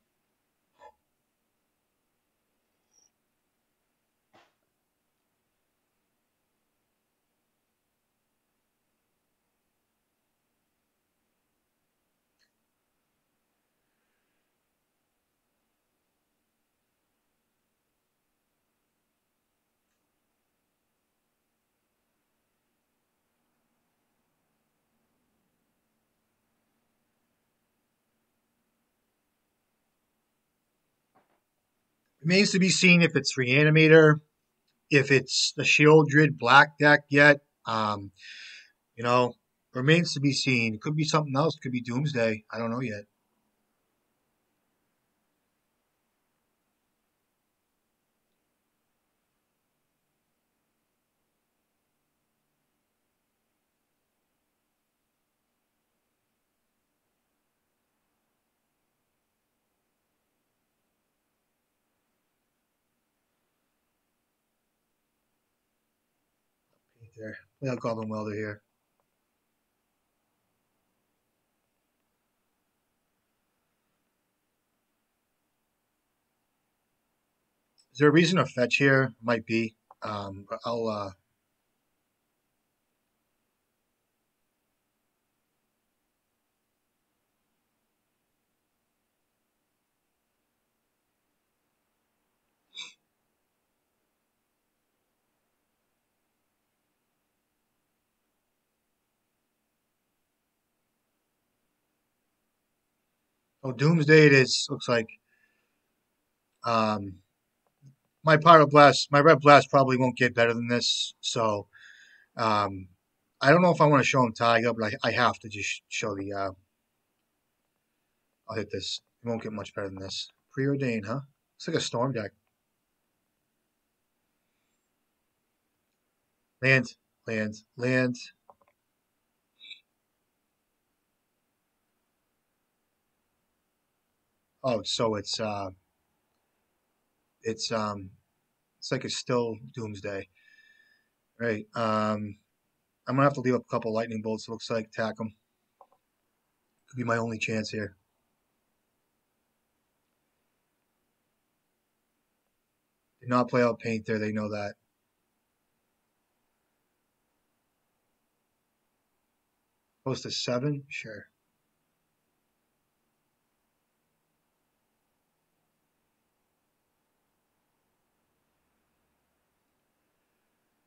Remains to be seen if it's Reanimator, if it's the Shieldred Black deck yet. You know, remains to be seen. It could be something else. It could be Doomsday. I don't know yet. There, we have Goblin Welder here. Is there a reason to fetch here? Might be. But I'll. Oh, Doomsday it is. Looks like. Um, my Pyroblast, my Red Blast probably won't get better than this. So, um, I don't know if I want to show him Tiger, but I have to just show the. I'll hit this. It won't get much better than this. Preordained, huh? It's like a storm deck. Land, land, land. Oh, so it's it's like it's still Doomsday, right? I'm gonna have to leave up a couple lightning bolts. It looks like attack them. Could be my only chance here. Did not play out paint there. They know that. Close to 7, sure.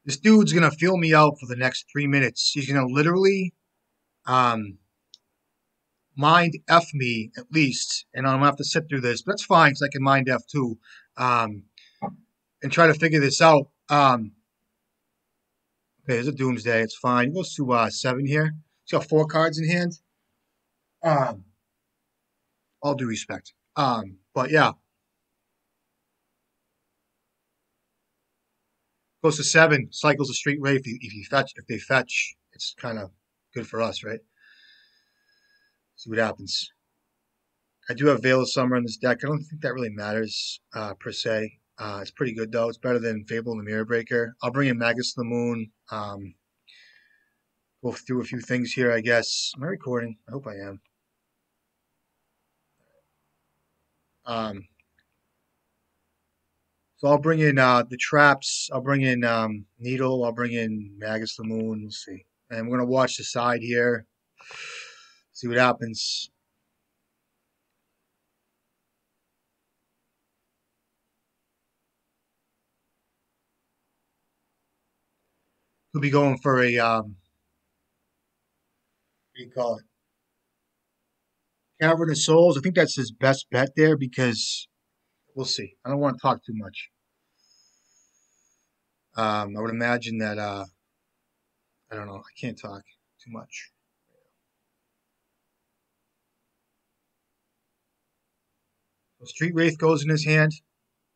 This dude's gonna feel me out for the next 3 minutes. He's gonna literally um mind F me at least, and I'm gonna have to sit through this. But that's fine because I can mind F too, um, and try to figure this out. Okay, there's a Doomsday. It's fine. He goes to 7 here. He's got 4 cards in hand. Um, all due respect. But yeah, goes to 7. Cycles a street ray. If they fetch, it's kind of good for us, right? See what happens. I do have Veil of Summer in this deck. I don't think that really matters per se. It's pretty good though. It's better than Fable and the Mirror Breaker. I'll bring in Magus to the Moon. Go through a few things here, I guess. Am I recording? I hope I am. Um, so I'll bring in the traps. I'll bring in Needle. I'll bring in Magus to the Moon. We'll see. And we're gonna watch the side here. See what happens. He'll be going for a what do you call it? Cavern of Souls. I think that's his best bet there, because we'll see. I don't want to talk too much. I would imagine that I don't know. I can't talk too much. So Street Wraith goes in his hand,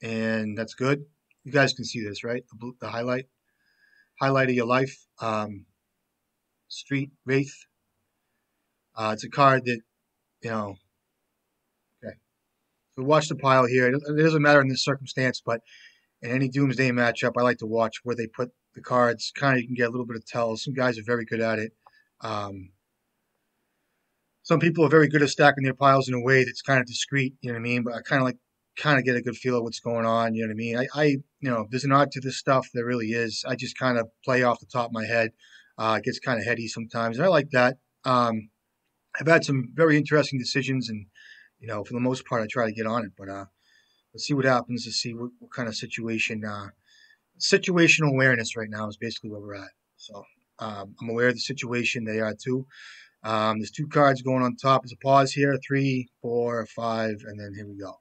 and that's good. You guys can see this, right? The highlight of your life. Street Wraith. It's a card that you know. Okay, so watch the pile here. It doesn't matter in this circumstance, but in any Doomsday matchup, I like to watch where they put the cards. Kind of, you can get a little bit of tell. Some guys are very good at it. Um, some people are very good at stacking their piles in a way that's kind of discreet. You know what I mean? But I kind of get a good feel of what's going on. You know what I mean? There's an art to this stuff. There really is. I just kind of play off the top of my head. It gets kind of heady sometimes, and I like that. I've had some very interesting decisions, and for the most part, I try to get on it. But let's see what happens. To see what kind of situation. Situational awareness right now is basically where we're at. So I'm aware of the situation. They are too. There's two cards going on top. There's a pause here. 3, 4, 5, and then here we go. All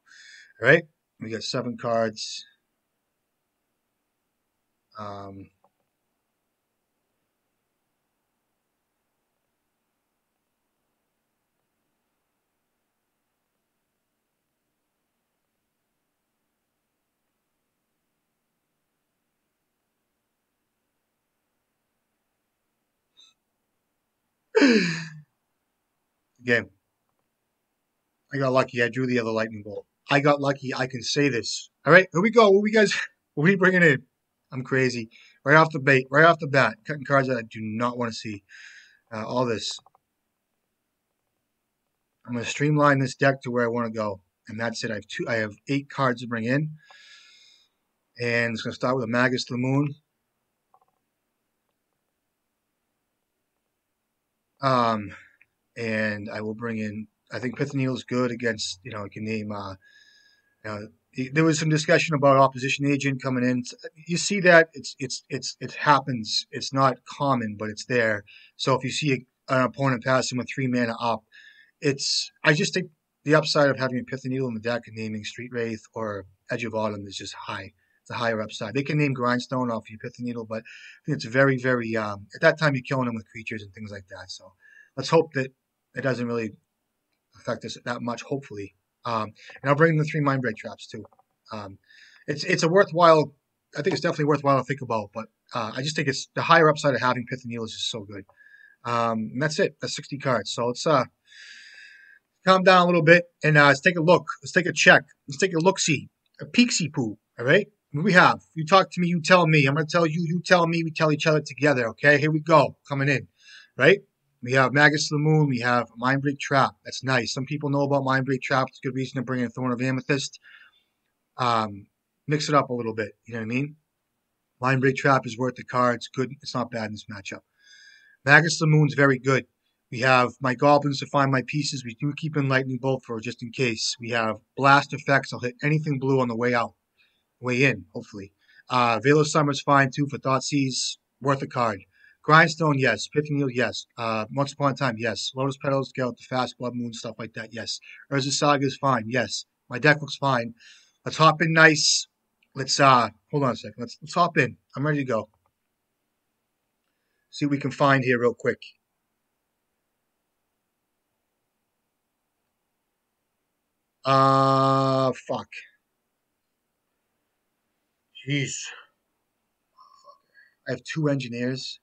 right. We got 7 cards. Um, Game. I got lucky. I drew the other lightning bolt. I got lucky. I can say this. All right. Here we go. What we guys? What are you bringing in? I'm crazy. Right off the bait. Right off the bat. Cutting cards that I do not want to see. All this. I'm going to streamline this deck to where I want to go, and that's it. I have 8 cards to bring in, and it's going to start with a Magus to the Moon. And I will bring in. I think Pith Needle is good against. You can name. There was some discussion about opposition agent coming in. You see that it happens. It's not common, but it's there. So if you see an opponent passing with 3 mana up, I just think the upside of having a Pith Needle in the deck and naming Street Wraith or Edge of Autumn is just high. It's a higher upside. They can name Grindstone off your Pith Needle, but I think it's very, very. At that time, you're killing them with creatures and things like that. So let's hope that it doesn't really affect us that much. Hopefully, and I'll bring in the 3 Mind Break traps too. It's a worthwhile. I think it's definitely worthwhile to think about, but I just think it's the higher upside of having Pith Needle is just so good. And that's it. That's 60 cards. So let's calm down a little bit and let's take a look. Let's take a check. Let's take a look-see. A peek-see poo. All right? What do we have? You talk to me, you tell me. I'm going to tell you, you tell me. We tell each other together. Okay? Here we go. Coming in. Right? We have Magus to the Moon. We have Mind Break Trap. That's nice. Some people know about Mind Break Trap. It's a good reason to bring in Thorn of Amethyst. Mix it up a little bit. You know what I mean? Mind Break Trap is worth the cards. Good. It's not bad in this matchup. Magus to the Moon's very good. We have my goblins to find my pieces. We do keep in lightning bolt for just in case. We have blast effects. I'll hit anything blue on the way out, way in, hopefully. Veil of Summer's fine too for Thoughtseize. Worth a card. Grindstone, yes. Pith Needle, yes. Once Upon a Time, yes. Lotus Petals, get out the fast Blood Moon, stuff like that, yes. Urza Saga is fine, yes. My deck looks fine. Let's hop in nice. Let's hold on a second. Let's hop in. I'm ready to go. See what we can find here real quick. Fuck. Jeez. I have 2 engineers.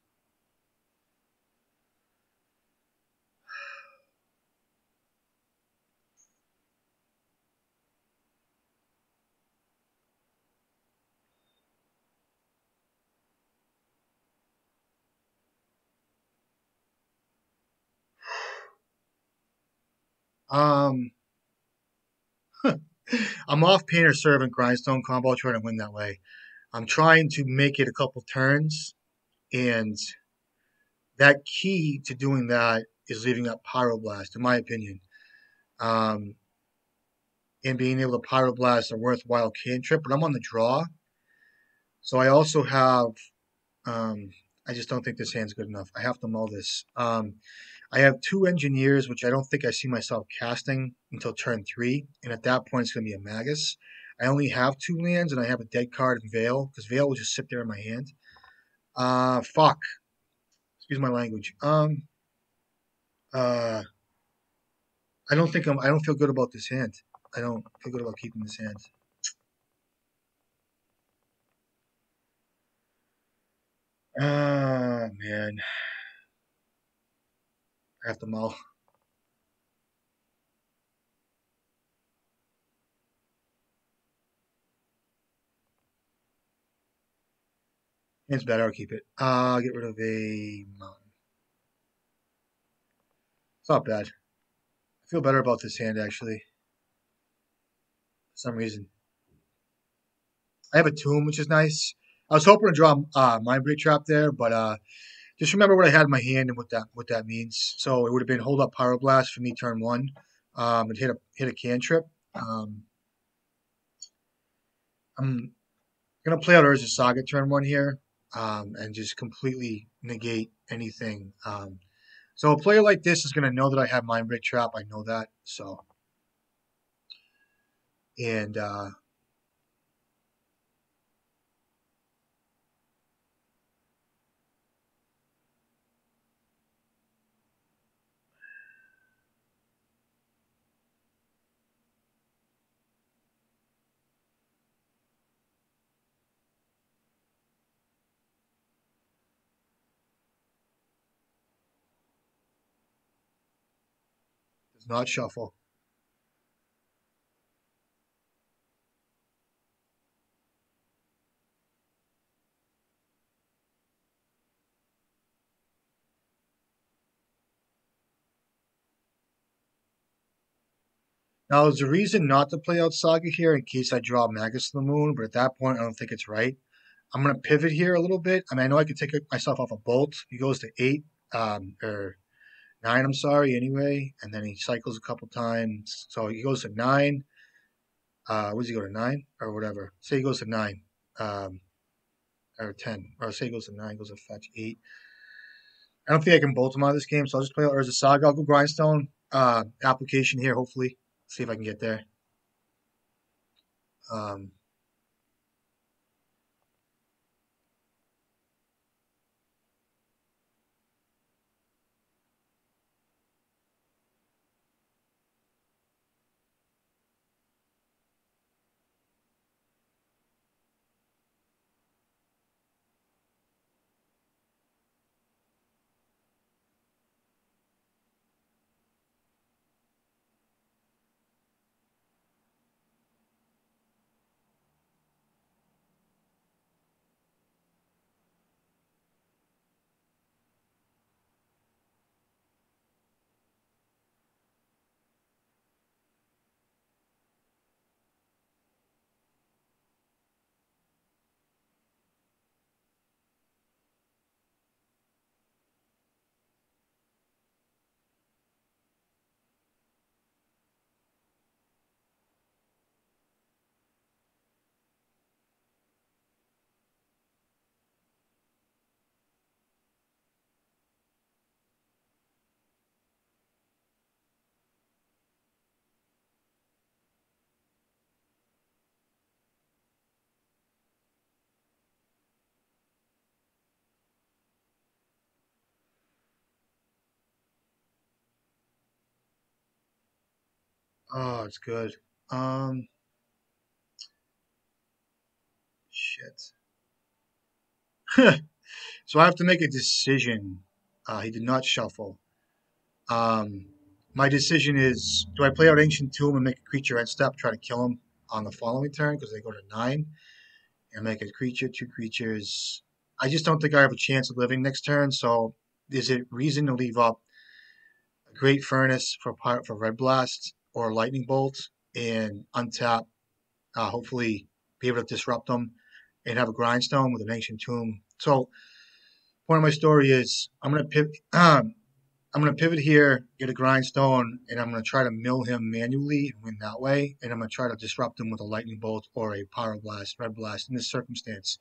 Um, I'm off Painter Servant Grindstone combo, trying to win that way. I'm trying to make it a couple turns, and that key to doing that is leaving up Pyroblast, in my opinion. Um, and being able to Pyroblast a worthwhile cantrip, but I'm on the draw. So I also have, um, I just don't think this hand's good enough. I have to mull this. I have 2 engineers, which I don't think I see myself casting until turn 3, and at that point it's going to be a Magus. I only have 2 lands, and I have a dead card in Veil, because Veil will just sit there in my hand. Fuck. Excuse my language. Uh, I don't feel good about this hand. I don't feel good about keeping this hand. Man. I have to mull. Hand's better. I'll keep it. Get rid of a mountain. It's not bad. I feel better about this hand, actually, for some reason. I have a tomb, which is nice. I was hoping to draw Mindbreak Trap there, but just remember what I had in my hand and what that means. So it would have been hold up Pyroblast for me turn one. It hit a cantrip. I'm gonna play out Urza Saga turn one here, and just completely negate anything. So a player like this is gonna know that I have Mindbreak Trap. I know that. So and does not shuffle. Now, there's a reason not to play out Saga here in case I draw Magus of the Moon, but at that point, I don't think it's right. I'm going to pivot here a little bit. I mean, I know I could take myself off a bolt. He goes to 8, or 9, I'm sorry, anyway, and then he cycles a couple times. So he goes to 9. What does he go to 9? Or whatever. Say he goes to 9, um, or 10. Or say he goes to 9, goes to fetch 8. I don't think I can bolt him out of this game, so I'll just play out Urza Saga. I'll go Grindstone application here, hopefully. See if I can get there. Um, oh, it's good. Um, Shit. So I have to make a decision. He did not shuffle. Um, my decision is: do I play out Ancient Tomb and make a creature end step, try to kill him on the following turn because they go to 9, and make a creature, 2 creatures? I just don't think I have a chance of living next turn. So is it reason to leave up a Great Furnace for Red Blast or Lightning Bolt and untap? Hopefully, be able to disrupt them and have a Grindstone with an Ancient Tomb. So point of my story is I'm gonna pivot. I'm gonna pivot here, get a Grindstone, and I'm gonna try to mill him manually and win that way. And I'm gonna try to disrupt him with a Lightning Bolt or a Pyroblast, Red Blast in this circumstance,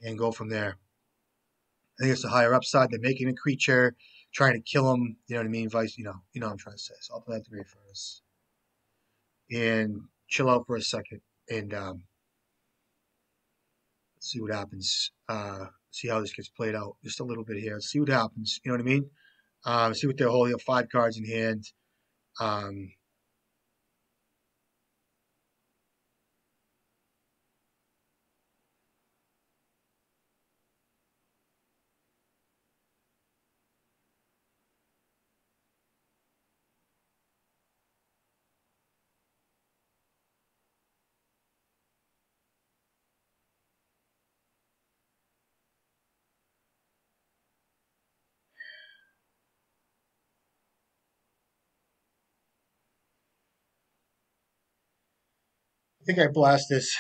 and go from there. I think it's a higher upside than making a creature, trying to kill him. You know what I mean? Vice, you know what I'm trying to say. So I'll play that 3 first and chill out for a second. and see what happens. See how this gets played out just a little bit here. See what happens. You know what I mean? See what they're holding. 5 cards in hand. Um, I think I blast this.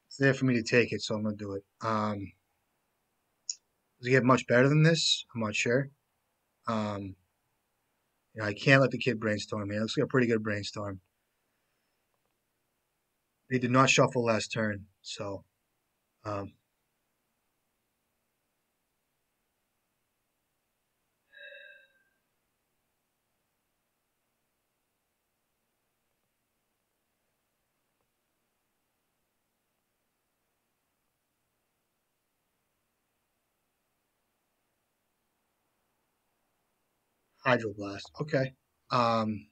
It's there for me to take it, so I'm gonna do it. Does it get much better than this? I'm not sure. Um, I can't let the kid brainstorm here. It looks like a pretty good brainstorm. They did not shuffle last turn, so um, Hydroblast. Okay. Um,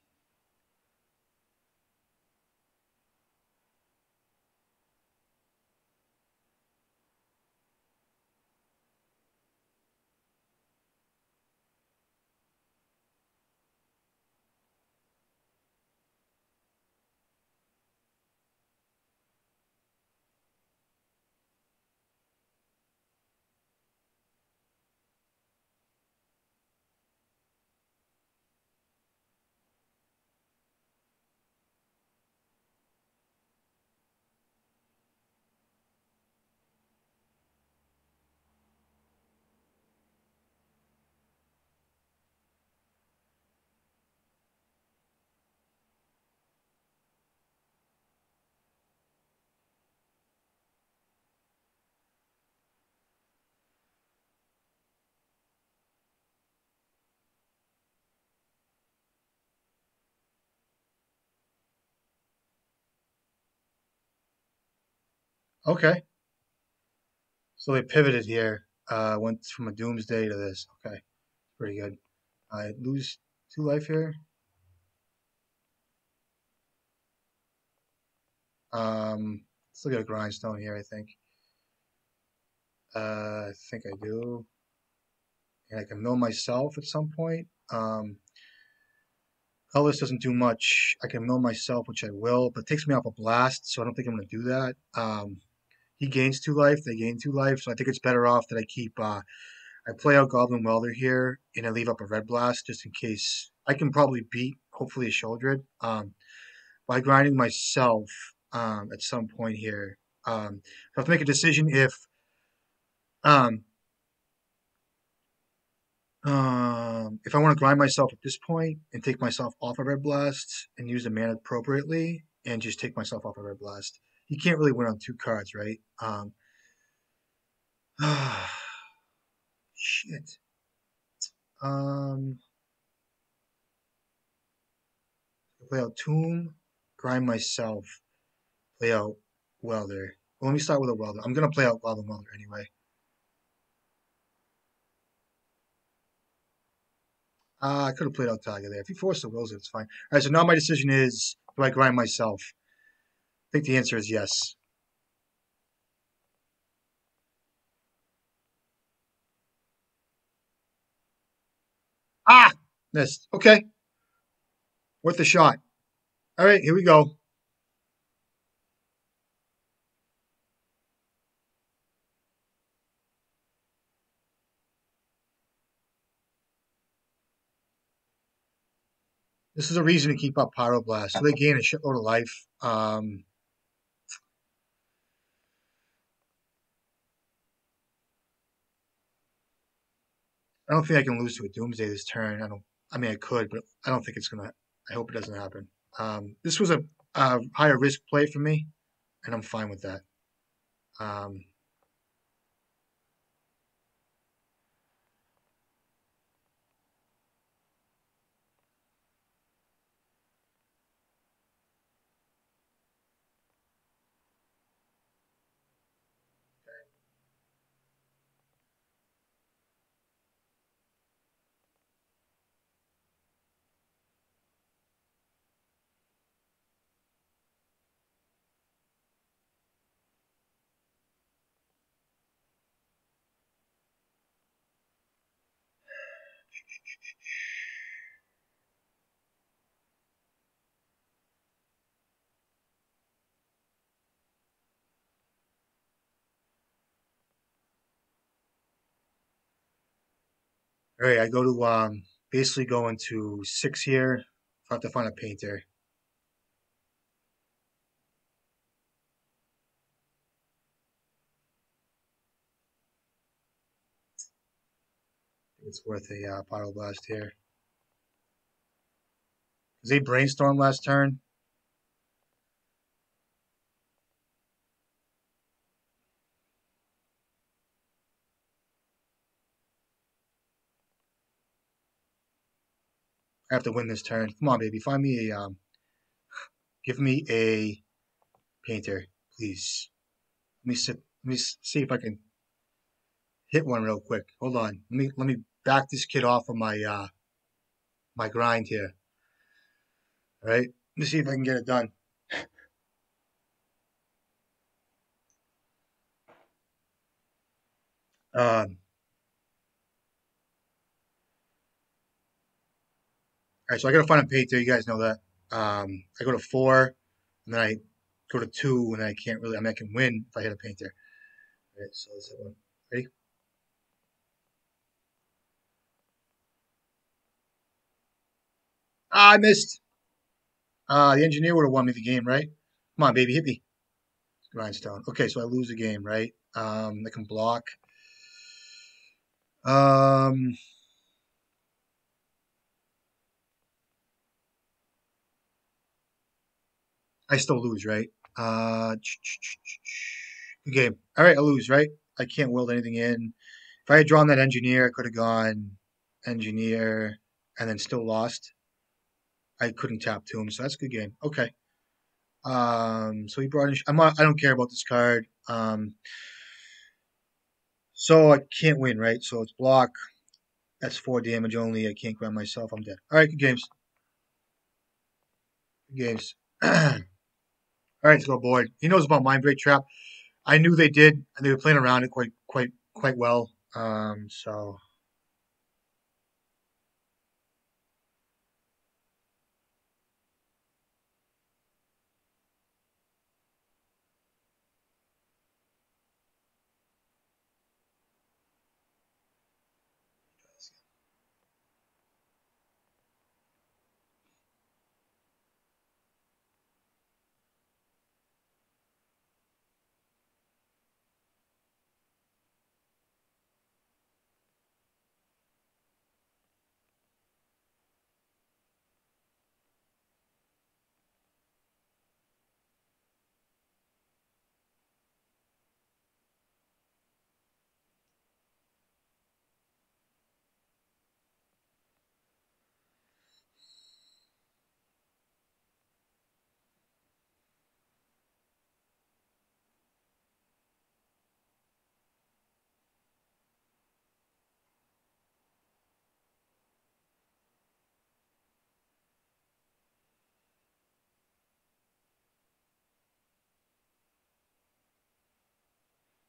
okay. So they pivoted here. Went from a Doomsday to this. Okay, pretty good. I lose 2 life here. Let's look at a grindstone here. I think I do, and I can mill myself at some point. Colorless doesn't do much. I can mill myself, which I will, but it takes me off a blast, so I don't think I'm going to do that. He gains 2 life. They gain 2 life, so I think it's better off that I keep. I play out Goblin Welder here, and I leave up a red blast just in case. I can probably beat, hopefully, a Sheoldred by grinding myself at some point here. So I have to make a decision um, if I want to grind myself at this point and take myself off a red blast and use the mana appropriately and just take myself off a red blast. You can't really win on 2 cards, right? Shit. Um, play out Tomb, grind myself, play out Welder. Well, let me start with a Welder. I'm gonna play out Welder anyway. I could have played out Tiger there. If he forced the wills, it's fine. All right, so now my decision is: do I grind myself? I think the answer is yes. Ah, missed. Okay, worth a shot. All right, here we go. This is a reason to keep up Pyroblast. So they gain a shitload of life. I don't think I can lose to a Doomsday this turn. I don't. I mean, I could, but I don't think it's gonna. I hope it doesn't happen. This was a higher risk play for me, and I'm fine with that. Um, All right, I go to basically go into 6 here. I have to find a painter. It's worth a bottle blast here. Because they brainstorm last turn. I have to win this turn. Come on, baby, find me a give me a painter, please. Let me see if I can hit one real quick. Hold on. Let me back this kid off of my grind here. All right. Let me see if I can get it done. Um, all right, so I gotta find a painter. You guys know that. I go to 4, and then I go to 2, and I can't really. I mean, I can win if I hit a painter. All right, so let's hit one. Ready? Ah, I missed. The engineer would have won me the game, right? Come on, baby, hit me. Grindstone. Okay, so I lose the game, right? I can block. Um, I still lose, right? Good game. All right, I lose, right? I can't wield anything in. If I had drawn that engineer, I could have gone engineer and then still lost. I couldn't tap to him, so that's a good game. Okay. So he brought in. I don't care about this card. So I can't win, right? So it's block. That's 4 damage only. I can't grab myself. I'm dead. All right, good games. Good games. All right, let's go board. He knows about Mind Break Trap. I knew they did, and they were playing around it quite well. So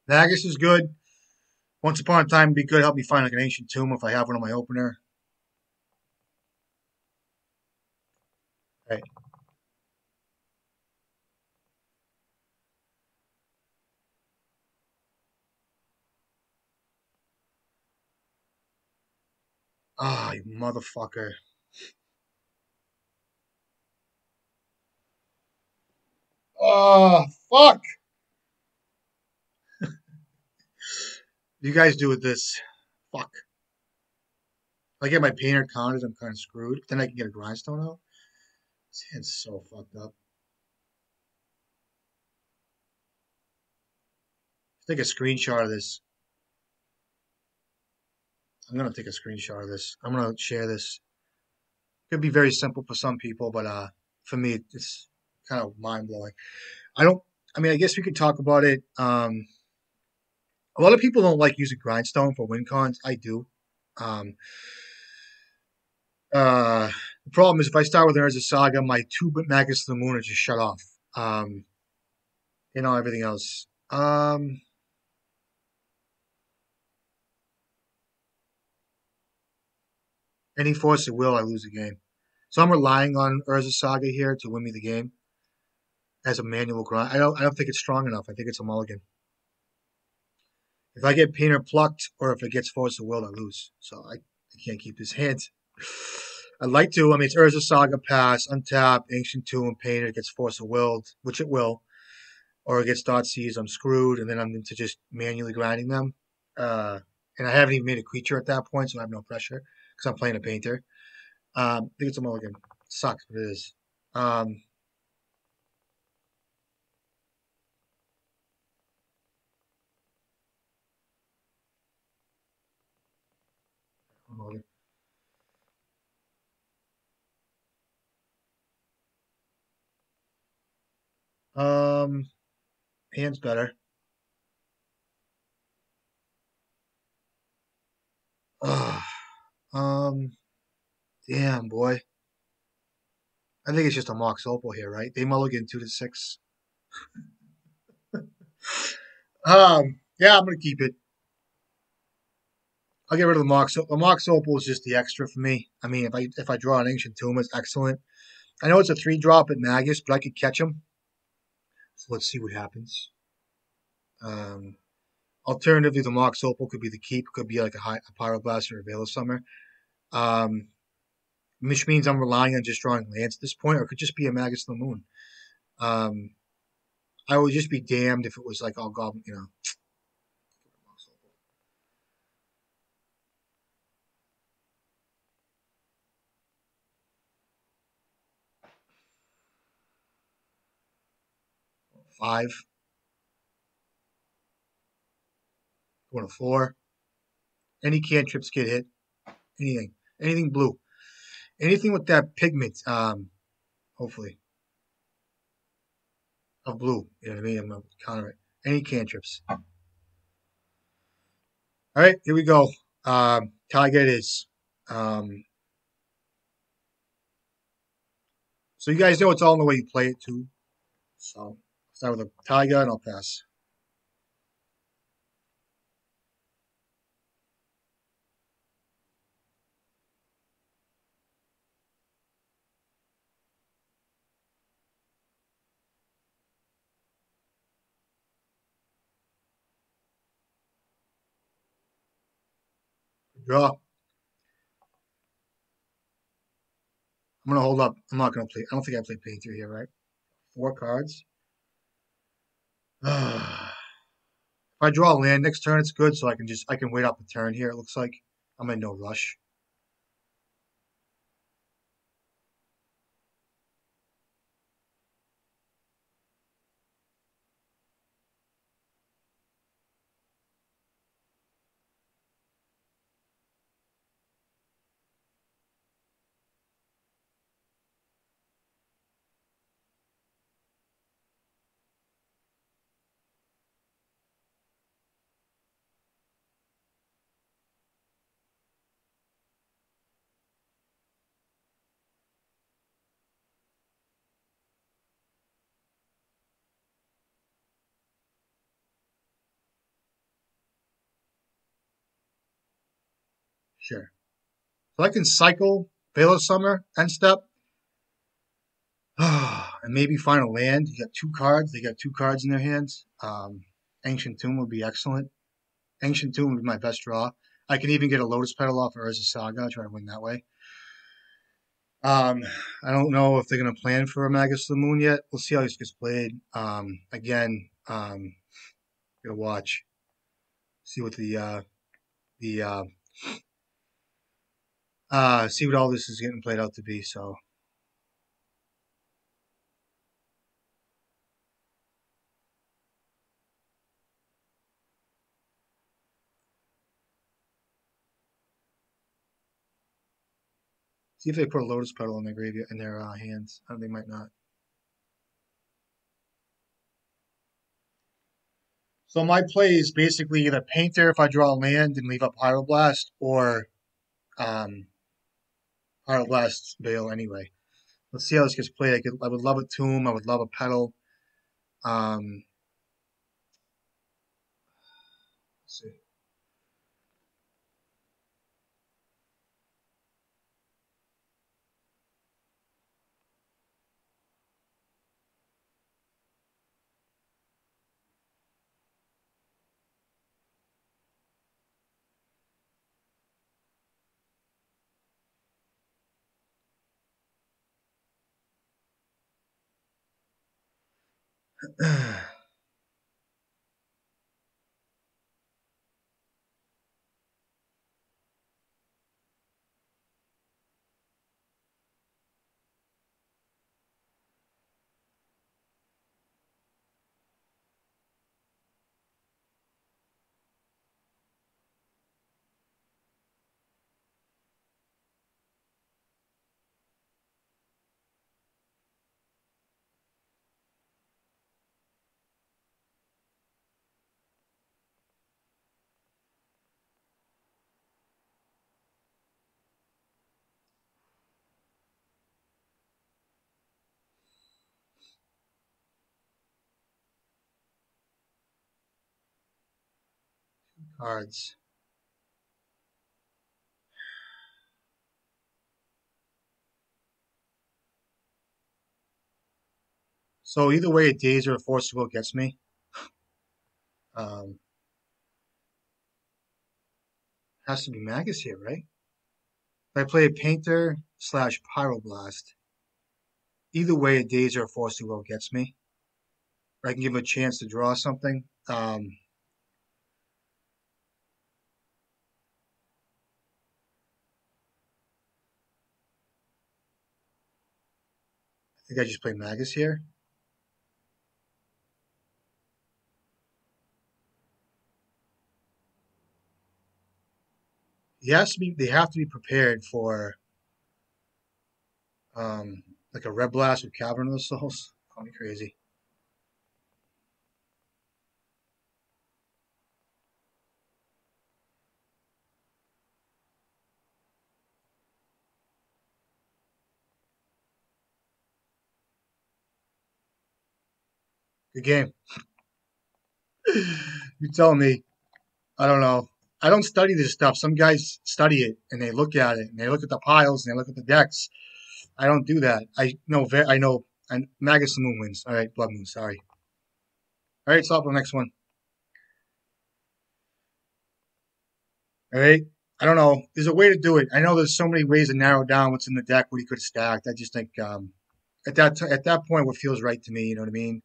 Nagus is good. Once upon a time, it'd be good. Help me find like an ancient tomb if I have one on my opener. Right. Ah, you motherfucker. Oh, fuck. You guys do with this. Fuck. If I get my painter counted, I'm kind of screwed. But then I can get a grindstone out. This hand's so fucked up. Take a screenshot of this. I'm gonna take a screenshot of this. I'm gonna share this. Could be very simple for some people, but for me, it's kind of mind blowing. I don't. I mean, I guess we could talk about it. A lot of people don't like using grindstone for win cons. I do. Um, uh, the problem is if I start with Urza Saga, my 2 Magus to the Moon are just shut off. Um, everything else. Any force of will, I lose the game. So I'm relying on Urza Saga here to win me the game as a manual grind. I don't think it's strong enough. I think it's a mulligan. If I get painter plucked or if it gets force of will, I lose. So I can't keep his hand. I'd like to. I mean, it's Urza Saga pass, untap, Ancient Tomb, Painter, it gets Force of Will, which it will, or it gets Thoughtseize, I'm screwed, and then I'm into just manually grinding them. And I haven't even made a creature at that point, so I have no pressure because I'm playing a Painter. I think it's a mulligan. Sucks, but it is. Um, um, hand's better. Ugh. Um, damn, boy. I think it's just a Mox Opal here, right? They mulligan 2 to 6. Yeah, I'm gonna keep it. I'll get rid of the Mox. The Mox Opal is just the extra for me. I mean, if I draw an Ancient Tomb, it's excellent. I know it's a 3-drop at Magus, but I could catch him. So let's see what happens. Um, Alternatively, the Mox Opal could be the keep. Could be like a Pyroblast or a Veil of Summer. Um, which means I'm relying on just drawing lands at this point, or it could just be a Magus of the Moon. Um, I would just be damned if it was like all Goblin, 5, going to 4. Any cantrips get hit. Anything blue. Anything with that pigment, hopefully, of blue. You know what I mean? I'm going to counter it. Any cantrips. All right, here we go. Tiger it is. Um, so you guys know it's all in the way you play it, too. So I'll start with a Tiger and I'll pass. Draw. I'm going to hold up. I'm not going to play. I don't think I play Painter here, right? 4 cards. If I draw a land next turn, it's good, so I can wait up a turn here. It looks like I'm in no rush. Sure. So I can cycle Veil of Summer, end step, and maybe find a land. You got 2 cards. They got 2 cards in their hands. Ancient Tomb would be excellent. Ancient Tomb would be my best draw. I can even get a Lotus Petal off of Urza Saga, try to win that way. I don't know if they're going to plan for a Magus of the Moon yet. We'll see how this gets played. Again, gonna watch, see what the see what all this is getting played out to be. So see if they put a Lotus Petal in their graveyard in their hands. They might not. So my play is basically either Painter if I draw a land and leave up Pyroblast, or um, Pyroblast Veil anyway. Let's see how this gets played. I would love a Tomb. I would love a Petal. Um, let's see. Cards. So either way, a daze or a force to will gets me. Um, has to be Magus here, right? If I play a painter slash pyroblast, either way, a daze or a force to will gets me. I can give him a chance to draw something. I think I just play Magus here. He has to be. They have to be prepared for um, like a red blast with Cavern of the Souls. Call me crazy. Good game. You tell me. I don't know. I don't study this stuff. Some guys study it and they look at it and they look at the piles and they look at the decks. I don't do that. I know. I know. And Magus the Moon wins. All right, Blood Moon. Sorry. All right, stop the next one. All right. I don't know. There's a way to do it. I know there's so many ways to narrow down what's in the deck, what he could have stacked. I just think at that point, what feels right to me. You know what I mean?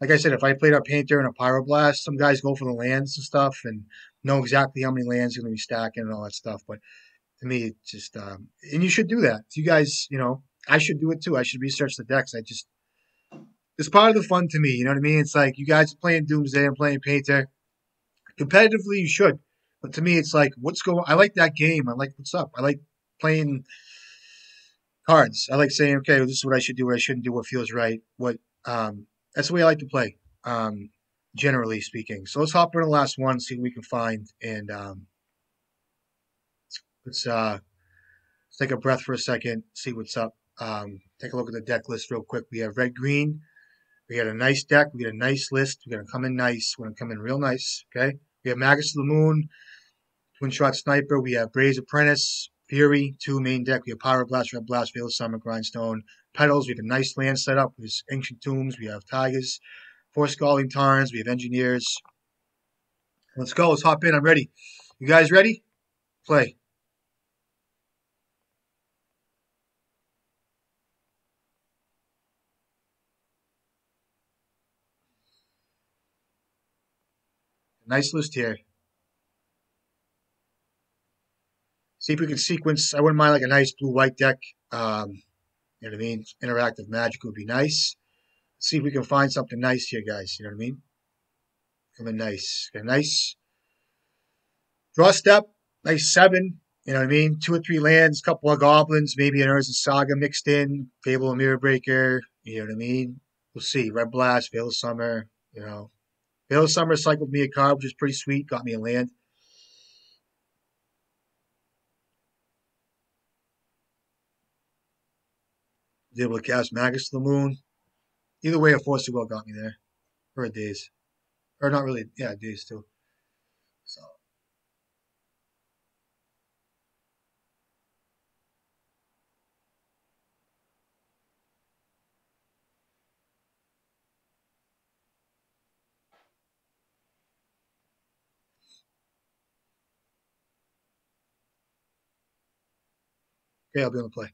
Like I said, if I played a painter and a pyroblast, some guys go for the lands and stuff and know exactly how many lands you're going to be stacking and all that stuff. But to me, it's just and you should do that. You guys, I should do it too. I should research the decks. It's part of the fun to me. You know what I mean? It's like you guys are playing Doomsday and playing painter competitively. You should, but to me, it's like what's going. I like that game. I like what's up. I like playing cards. I like saying, okay, well, this is what I should do, what I shouldn't do, what feels right. That's the way I like to play, generally speaking. So let's hop in the last one, see what we can find, and let's uh, let's take a breath for a second, see what's up. Take a look at the deck list real quick. We have red green. We got a nice deck. We got a nice list. We're gonna come in nice. We're gonna come in real nice. Okay. We have Magus of the Moon, Twin Shot Sniper. We have Bray's Apprentice, Fury, two main deck. We have Power Blast, Red Blast, Veil of Summer, Grindstone, Petals. We have a nice land setup. There's Ancient Tombs. We have Tigers, Four Scalding Tarns. We have Engineers. Let's go. Let's hop in. I'm ready. You guys ready? Play. Nice list here. See if we can sequence. I wouldn't mind like a nice blue-white deck. You know what I mean? Interactive Magic would be nice. See if we can find something nice here, guys. You know what I mean? Come in nice. Okay, nice draw step. Nice seven. You know what I mean? Two or three lands, couple of goblins, maybe an Urza Saga mixed in, Fable of Mirror Breaker. You know what I mean? We'll see. Red Blast, Veil of Summer. You know, Veil of Summer cycled me a card, which is pretty sweet. Got me a land. Was able to cast Magus to the Moon. Either way, a Force of Will got me there. Or a Daze. Or not really. Yeah, Daze too. So, okay, I'll be on the play.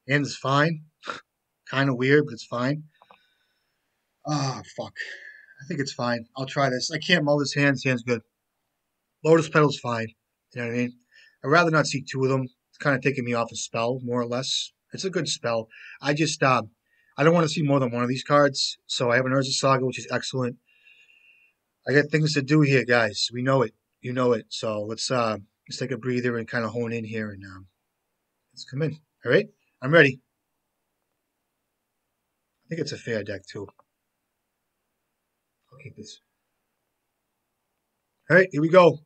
Hand is fine. Kind of weird, but it's fine. Ah, fuck. I think it's fine. I'll try this. I can't mull this hand. This hand's good. Lotus Petal's fine. You know what I mean? I'd rather not see two of them. It's kind of taking me off a spell, more or less. It's a good spell. I just, I don't want to see more than one of these cards. So I have an Urza Saga, which is excellent. I got things to do here, guys. We know it. You know it. So let's take a breather and kind of hone in here and let's come in. All right, I'm ready. I think it's a fair deck too. I'll keep this. All right, here we go.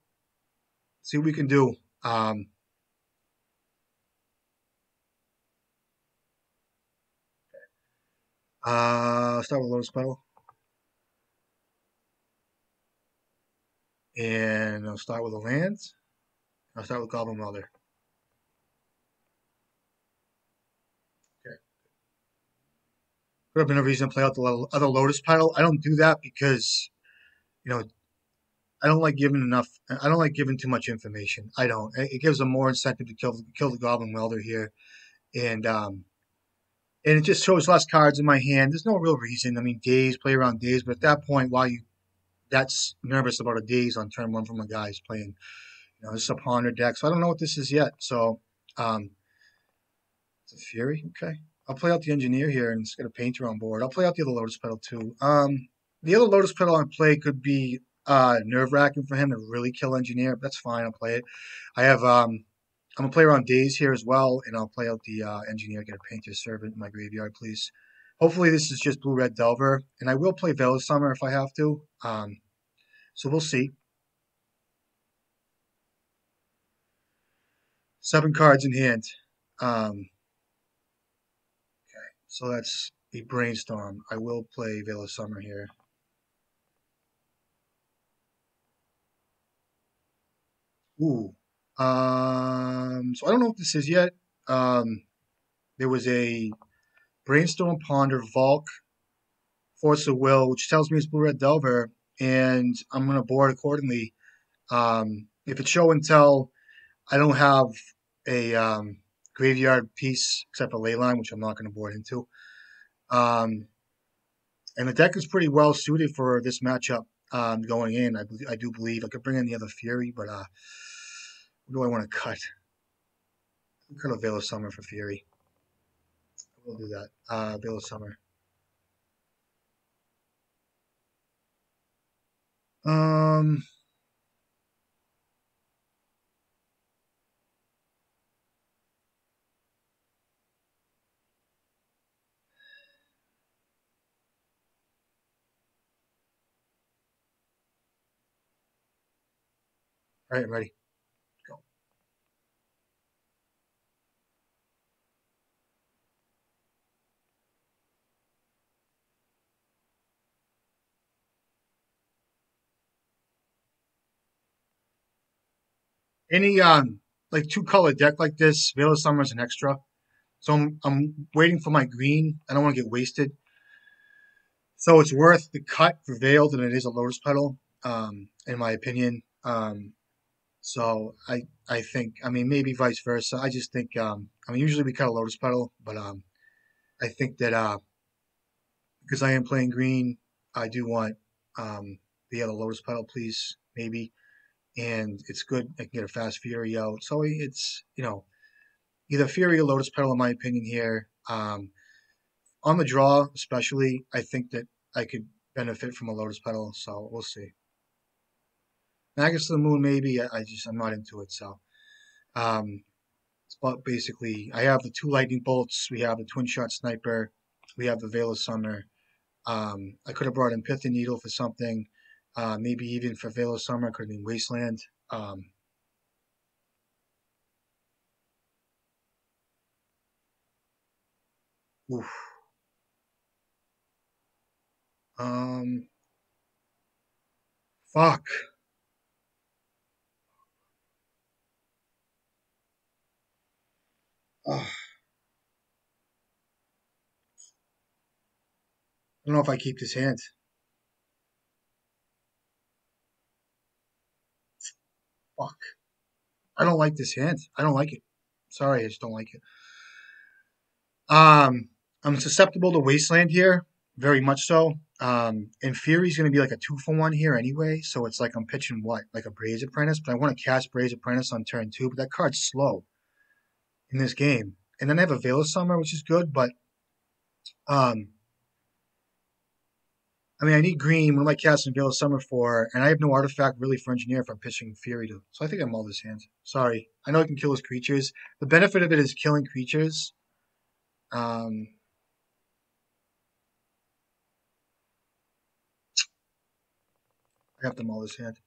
See what we can do. I'll start with Lotus Petal, and I'll start with the lands. I'll start with Goblin Welder. Okay. Could have been a reason to play out the other Lotus Petal. I don't do that because you know I don't like giving enough. I don't like giving too much information. I don't. It gives them more incentive to kill the Goblin Welder here, and um, and it just shows less cards in my hand. There's no real reason. I mean, days play around days, but at that point, while you that's nervous about a days on turn one from a guy's playing, this is a ponder deck, so I don't know what this is yet. So, um, it's a Fury. Okay, I'll play out the Engineer here and just get a Painter on board. I'll play out the other Lotus Petal too. The other Lotus Petal on play could be nerve wracking for him to really kill Engineer, but that's fine. I'll play it. I have I'm gonna play around days here as well, and I'll play out the Engineer, get a Painter Servant in my graveyard, please. Hopefully this is just Blue Red Delver, and I will play Veil of Summer if I have to. So we'll see. 7 cards in hand. Um, so that's a Brainstorm. I will play Veil of Summer here. Ooh. So I don't know what this is yet. There was a Brainstorm, Ponder, Valk, Force of Will, which tells me it's Blue Red Delver, and I'm gonna board accordingly. If it's show and tell, I don't have a graveyard piece except for Leyline, which I'm not going to board into. Um, and the deck is pretty well suited for this matchup going in. I do believe I could bring in the other Fury, but what do I want to cut? I'll cut a Veil of Summer for Fury. We'll do that. Veil of Summer. Um, all right, I'm ready. Go. Any like 2-color deck like this, Veil of Summer is an extra. So I'm waiting for my green. I don't want to get wasted. So it's worth the cut for Veil than it is a Lotus Petal, in my opinion. So I think, I mean, maybe vice versa. I just think, I mean, usually we cut a Lotus Petal, but I think that because I am playing green, I do want the other Lotus Petal, please, maybe. And it's good. I can get a fast Fury out. So it's, either Fury or Lotus Petal, in my opinion, here. On the draw, especially, I think that I could benefit from a Lotus Petal. So we'll see. Magus to the Moon, maybe. I'm not into it. So, um, but basically, I have the 2 Lightning Bolts. We have the Twin Shot Sniper. We have the Veil of Summer. I could have brought in Pith and Needle for something. Maybe even for Veil of Summer, could have been Wasteland. Oof. Um, fuck. Ugh. I don't know if I keep this hand. Fuck. I don't like this hand. I don't like it. Sorry, I just don't like it. I'm susceptible to Wasteland here, very much so. And Fury's going to be like a 2-for-1 here anyway, so it's like I'm pitching what? Like a Braze Apprentice, but I want to cast Braze Apprentice on turn 2, but that card's slow in this game. And then I have a Veil of Summer, which is good, but um, I mean, I need green. What am I casting Veil of Summer for? And I have no artifact really for Engineer if I'm pitching Fury to. So I think I mull this hand. Sorry. I know I can kill his creatures. The benefit of it is killing creatures. Um, I have to mull this hand.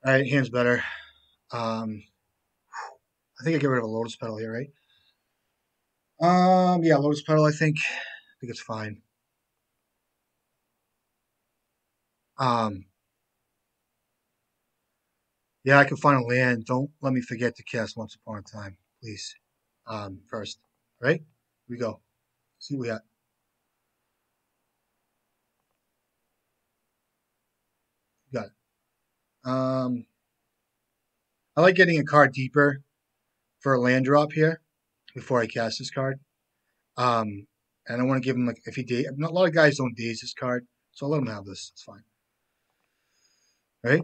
All right, hand's better. I think I get rid of a Lotus Petal here, right? Yeah, Lotus Petal. I think it's fine. Um, yeah, I can find a land. Don't let me forget to cast Once Upon a Time, please. First, all right? Here we go. See what we got. Got it. I like getting a card deeper for a land drop here before I cast this card. And I want to give him like if he a lot of guys don't daze this card, so I'll let him have this. It's fine. All right.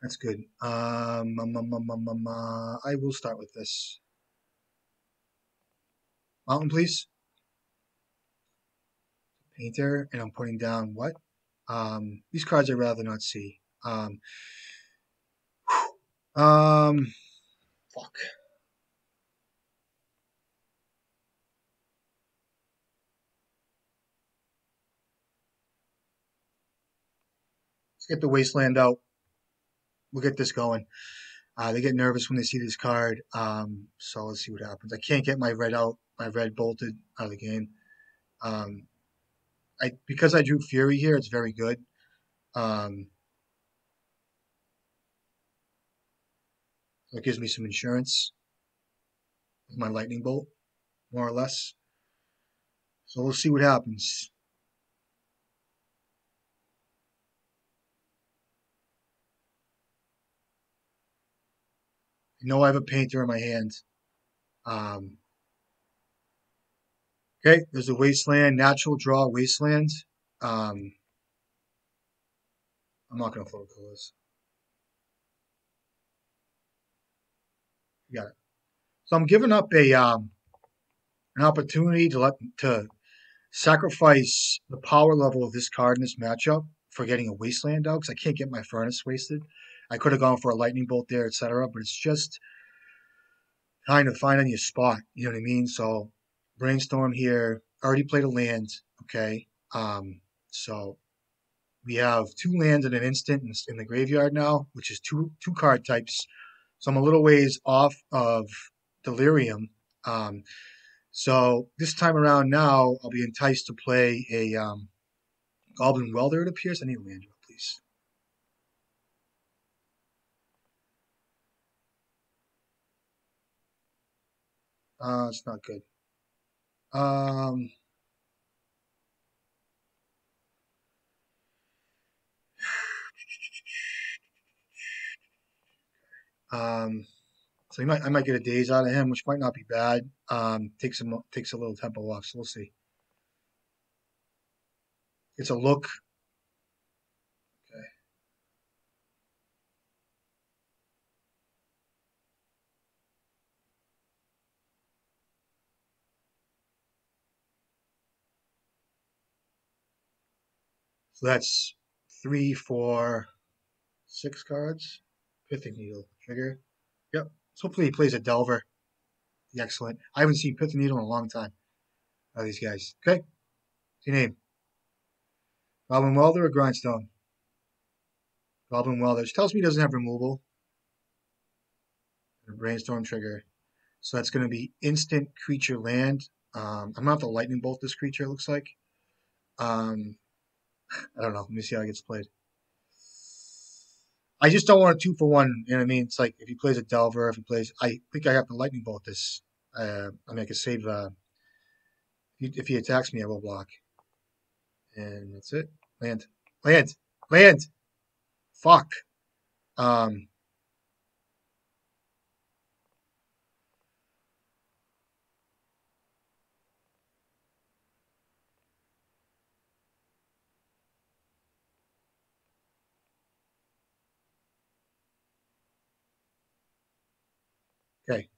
That's good. I will start with this. Mountain, please. Painter, and I'm putting down what? These cards I'd rather not see. Fuck. Let's get the Wasteland out. We'll get this going. They get nervous when they see this card. So let's see what happens. I can't get my red out. My red bolted out of the game. Um, because I drew Fury here, it's very good. So it gives me some insurance with my lightning bolt, more or less. So we'll see what happens. I know I have a painter in my hand. Um, okay, there's a wasteland, natural draw wasteland. Um, I'm not going to float colors. You got it. So I'm giving up an opportunity to sacrifice the power level of this card in this matchup for getting a wasteland out because I can't get my furnace wasted. I could have gone for a lightning bolt there, etc. But it's just kind of finding your spot. You know what I mean? So brainstorm here. Already played a land. Okay. So we have 2 lands in an instant in the graveyard now, which is two card types. So I'm a little ways off of Delirium. Um, so this time around now, I'll be enticed to play a Goblin Welder, it appears. I need a land drop, please. It's not good. Um, so I might get a daze out of him, which might not be bad. Takes a little tempo off, so we'll see. It's a look. Okay. So that's 3, 4, 6 cards. Pithing Needle trigger. Yep. So hopefully he plays a Delver. Excellent. I haven't seen Pithing Needle in a long time. These guys. Okay. What's your name? Goblin Welder or Grindstone? Goblin Welder. Which tells me he doesn't have removal. A Brainstorm trigger. So that's going to be instant creature land. I'm going to have to lightning bolt this creature, it looks like. Um, I don't know. Let me see how it gets played. I just don't want a 2-for-1. You know what I mean? It's like if he plays a Delver, if he plays. I think I have to lightning bolt this. I mean, I can save. If he attacks me, I will block. And that's it. Land. Land. Land. Fuck. Um, okay.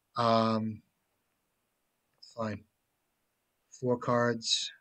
Fine. 4 cards.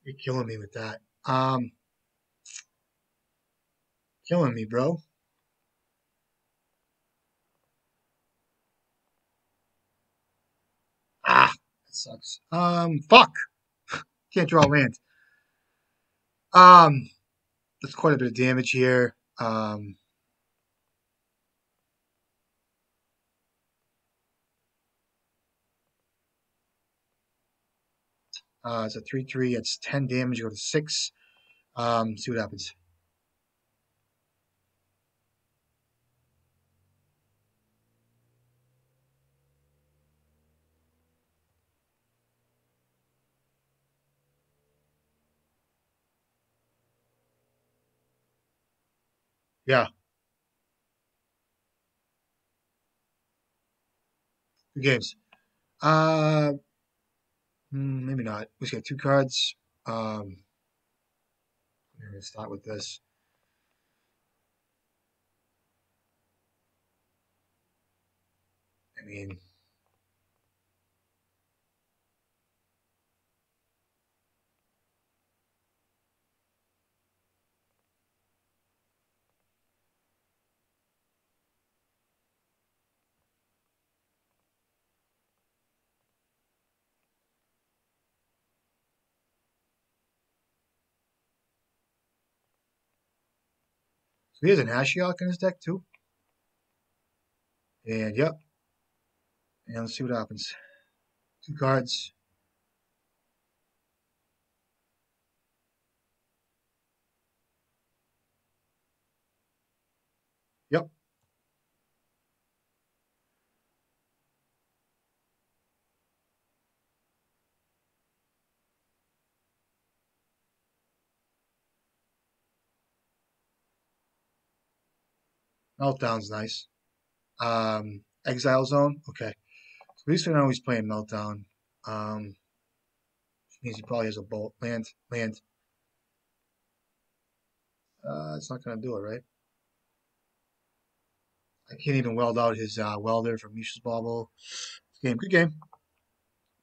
You're killing me with that. Killing me, bro. Ah, that sucks. Fuck. Can't draw land. Um, that's quite a bit of damage here. It's a 3/3. It's 10 damage. Go to 6. See what happens. Yeah, 2 games. Uh, maybe not. We just got 2 cards. I'm gonna start with this. I mean, so he has an Ashiok in his deck too. And yep. And let's see what happens. 2 cards. Yep. Meltdown's nice. Exile Zone. Okay. So at least we know he's playing Meltdown. Um, means he probably has a bolt. Land. Land. It's not gonna do it, right? I can't even weld out his welder from Misha's Bobble. Game. Good game.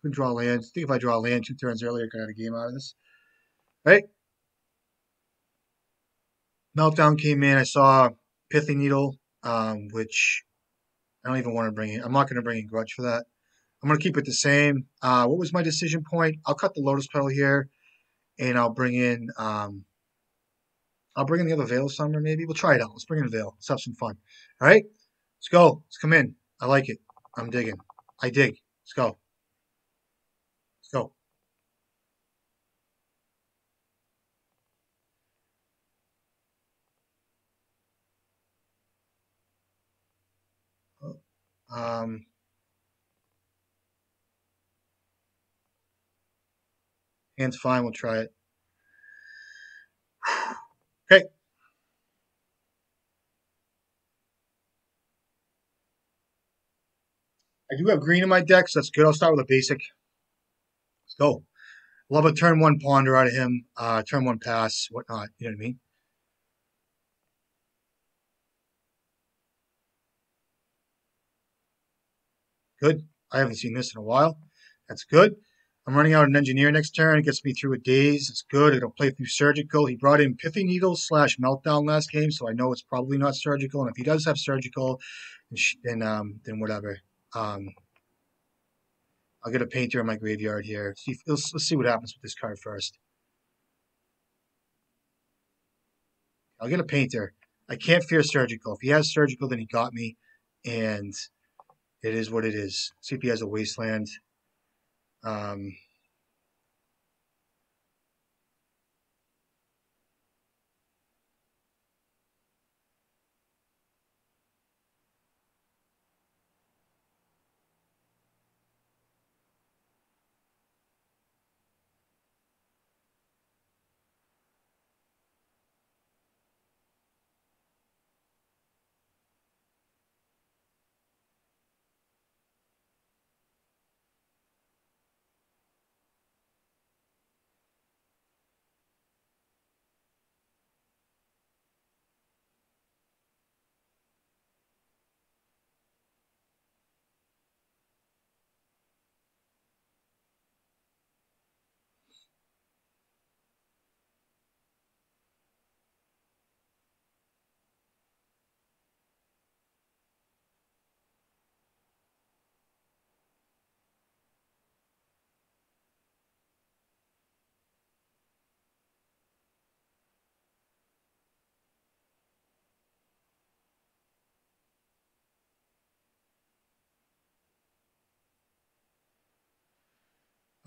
Couldn't draw land. I think if I draw land 2 turns earlier, I could have a game out of this. Right? Meltdown came in. I saw Pithy Needle, which I don't even want to bring in. I'm not going to bring in Grudge for that. I'm going to keep it the same. What was my decision point? I'll cut the Lotus Petal here, and I'll bring in the other Veil Summoner maybe. We'll try it out. Let's bring in Veil. Let's have some fun. All right? Let's go. Let's come in. I like it. I'm digging. I dig. Let's go. Let's go. Um, hand's fine. We'll try it. Okay. I do have green in my deck, so that's good. I'll start with a basic. Let's go. Love a turn 1 ponder out of him, turn 1 pass, whatnot. You know what I mean? Good. I haven't seen this in a while. That's good. I'm running out an engineer next turn. It gets me through a daze. It's good. It'll play through surgical. He brought in pithy needles slash meltdown last game, so I know it's probably not surgical. And if he does have surgical, then whatever. Um, I'll get a painter in my graveyard here. Let's see what happens with this card first. I'll get a painter. I can't fear surgical. If he has surgical, then he got me, and it is what it is. See if he has a wasteland. Um,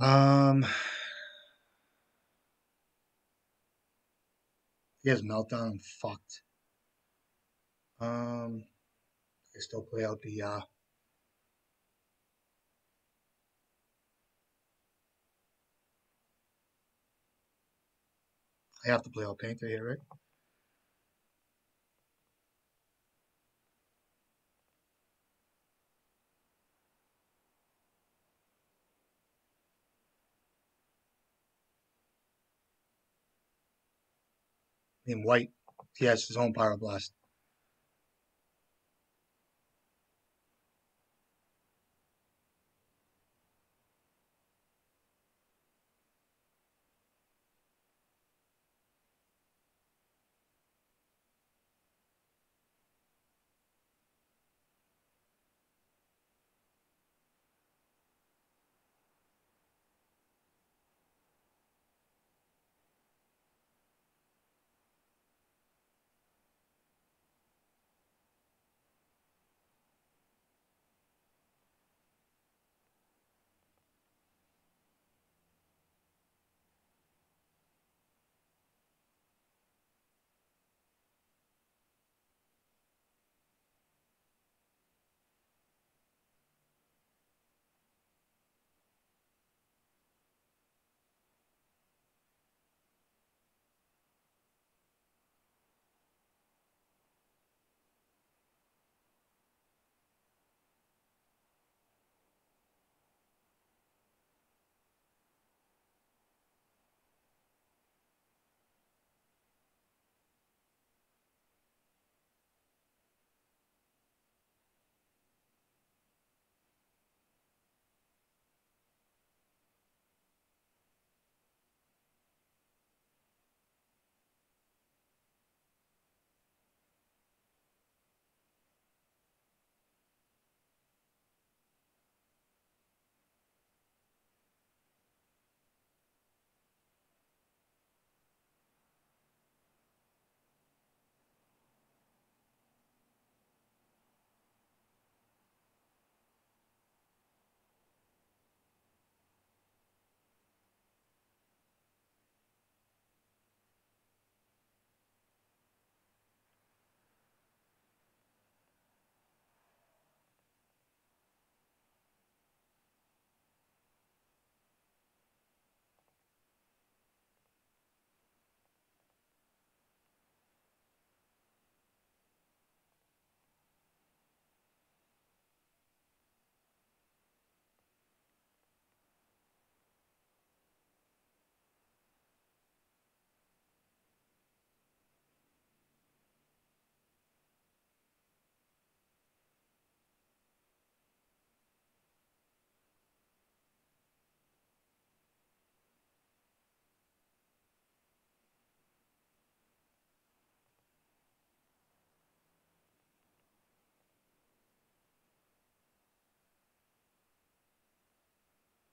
um, he has meltdown. I'm fucked. I still play out the. I have to play out painter here, right? In white, he has his own pyroblast.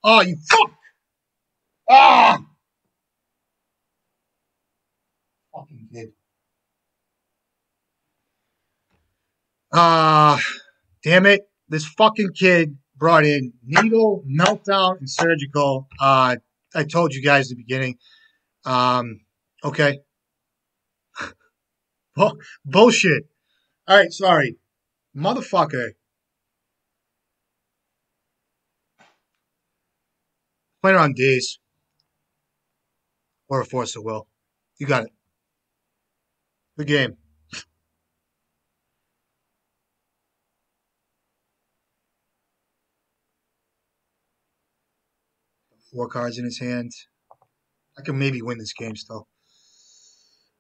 Oh, you fuck! Ah! Fucking kid. Ah, damn it. This fucking kid brought in needle, meltdown, and surgical. I told you guys at the beginning. Okay. Bullshit. All right, sorry. Motherfucker. Playing on days or a force of will. You got it. Good game. 4 cards in his hand. I can maybe win this game still.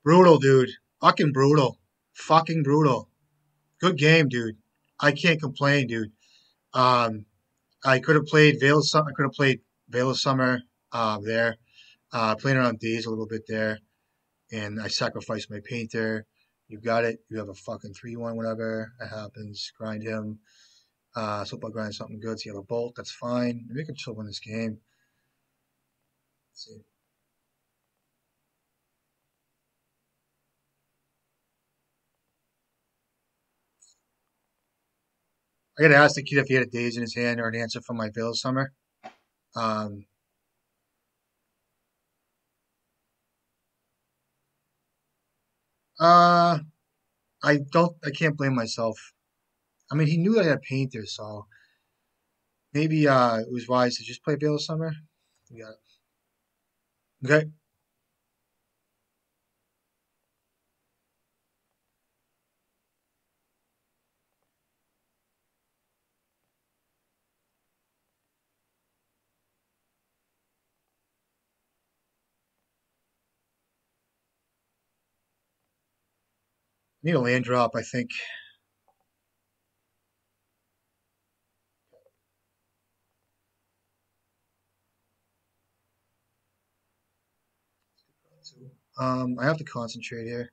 Brutal, dude. Fucking brutal. Fucking brutal. Good game, dude. I can't complain, dude. Um, I could have played Veil of Summer. I could have played Veil of Summer there. Playing around Days a little bit there, and I sacrificed my painter. You got it. You have a fucking 3-1, whatever. That happens. Grind him. So if I grind something good, so you have a bolt. That's fine. Maybe I can still win this game. Let's see. I gotta ask the kid if he had a Days in his hand or an answer from my Veil of Summer. Um, uh, I don't. I can't blame myself. I mean, he knew I had painter, so maybe it was wise to just play Veil of Summer. You got it. Okay. Need a land drop, I think. I have to concentrate here.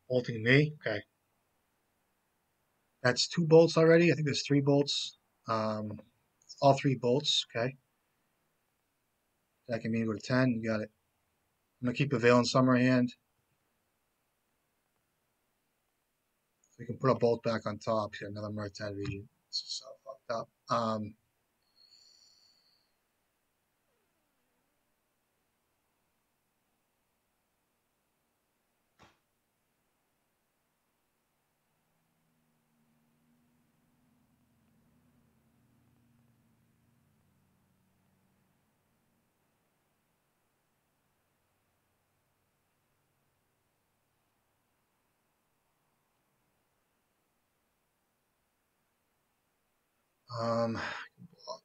Bolting me. Okay. That's 2 bolts already. I think there's 3 bolts. Um, all 3 bolts. Okay. That can mean go to 10. You got it. I'm gonna keep a Veil in Summer hand. We can put a bolt back on top here. Another Murtad region. This is so fucked up. Block.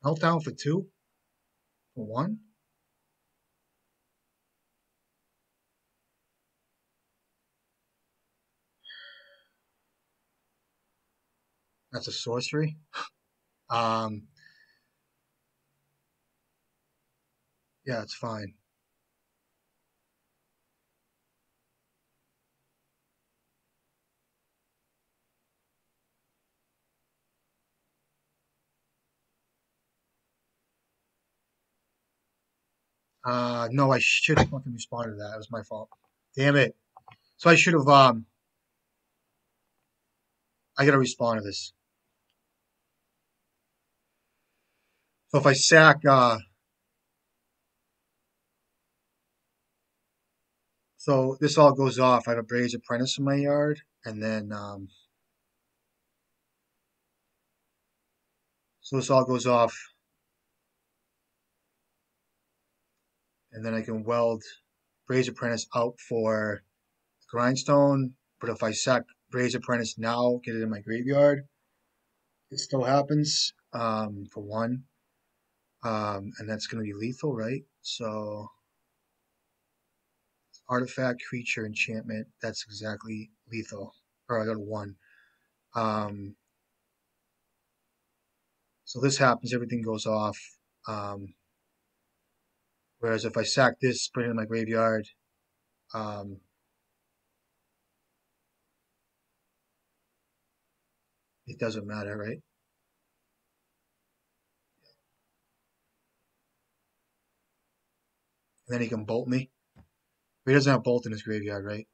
Meltdown for 2? For 1? That's a sorcery. Um, yeah, it's fine. No, I should have fucking responded to that. It was my fault. Damn it. So I should have, I gotta respond to this. So if I sack, so this all goes off. I have a Braves Apprentice in my yard, and then, so this all goes off, and then I can weld Braves Apprentice out for grindstone. But if I sack Braves Apprentice now, get it in my graveyard, it still happens, for one. And that's going to be lethal, right? So artifact, creature, enchantment. That's exactly lethal. Or I got a one. Um, so this happens, everything goes off. Um, whereas if I sack this, put it in my graveyard, um, it doesn't matter, right? And then he can bolt me. But he doesn't have bolt in his graveyard, right?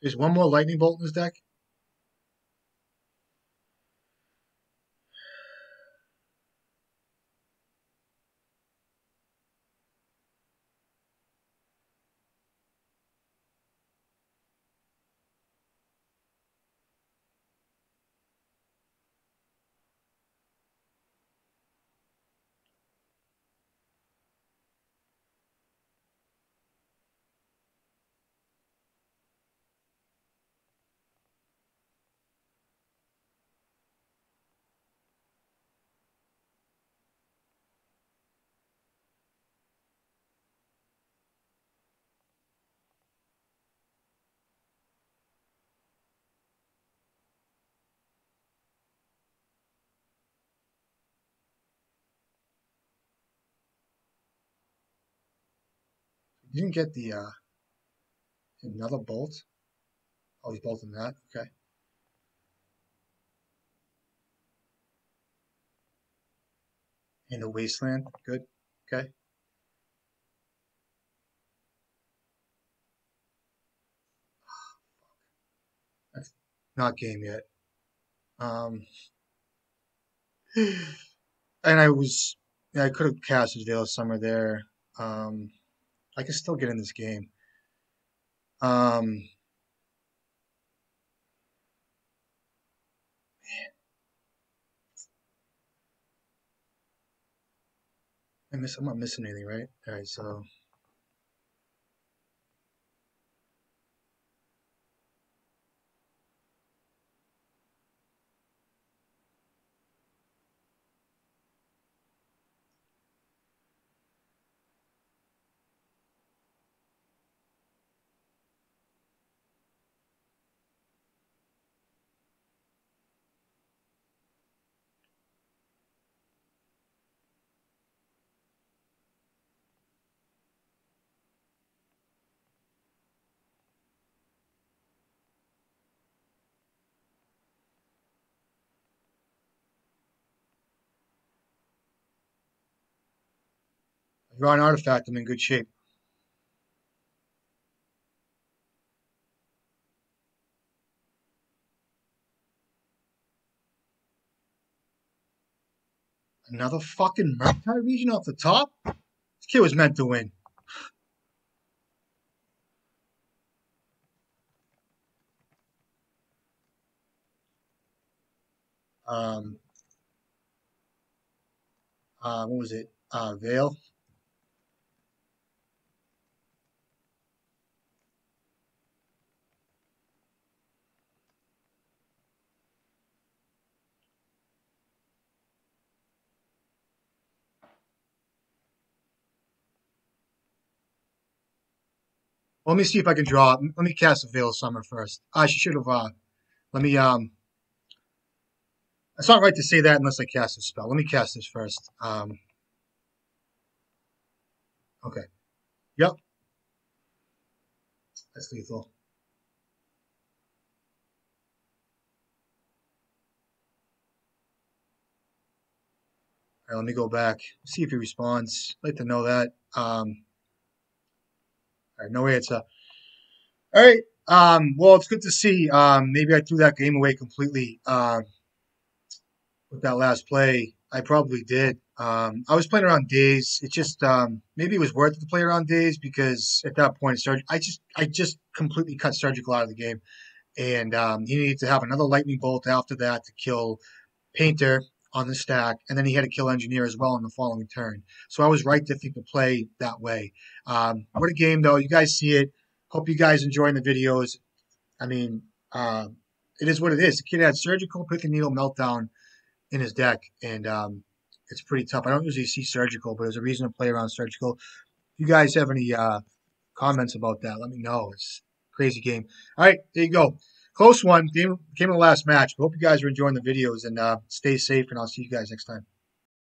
There's one more lightning bolt in his deck. You didn't get the another bolt. Oh, he's bolting that. Okay. In the wasteland. Good. Okay. That's not game yet. Um, and yeah, I could have casted Veil of Summer there. Um, I can still get in this game. Um, I'm not missing anything, right? All right, so draw an artifact. I'm in good shape. Another fucking Murktide region off the top. This kid was meant to win. Um, What was it? Vale. Well, let me see if I can draw. Let me cast a Veil of Summer first. She should have. Let me. It's not right to say that unless I cast a spell. Let me cast this first. Okay. Yep. That's lethal. All right, let me go back. See if he responds. I'd like to know that. All right, no answer. All right. Well, it's good to see. Maybe I threw that game away completely. With that last play, I probably did. I was playing around days. It just maybe it was worth it to play around days because at that point, I just completely cut surgical out of the game, and he needed to have another lightning bolt after that to kill Painter on the stack, and then he had to kill Engineer as well on the following turn. So I was right to think to play that way. What a game, though! You guys see it. Hope you guys enjoying the videos. I mean, it is what it is. The kid had surgical, pick and needle meltdown in his deck, and it's pretty tough. I don't usually see surgical, but there's a reason to play around surgical. If you guys have any comments about that, let me know. It's a crazy game. All right, there you go. Close one. Game of the last match. Hope you guys are enjoying the videos and stay safe, and I'll see you guys next time.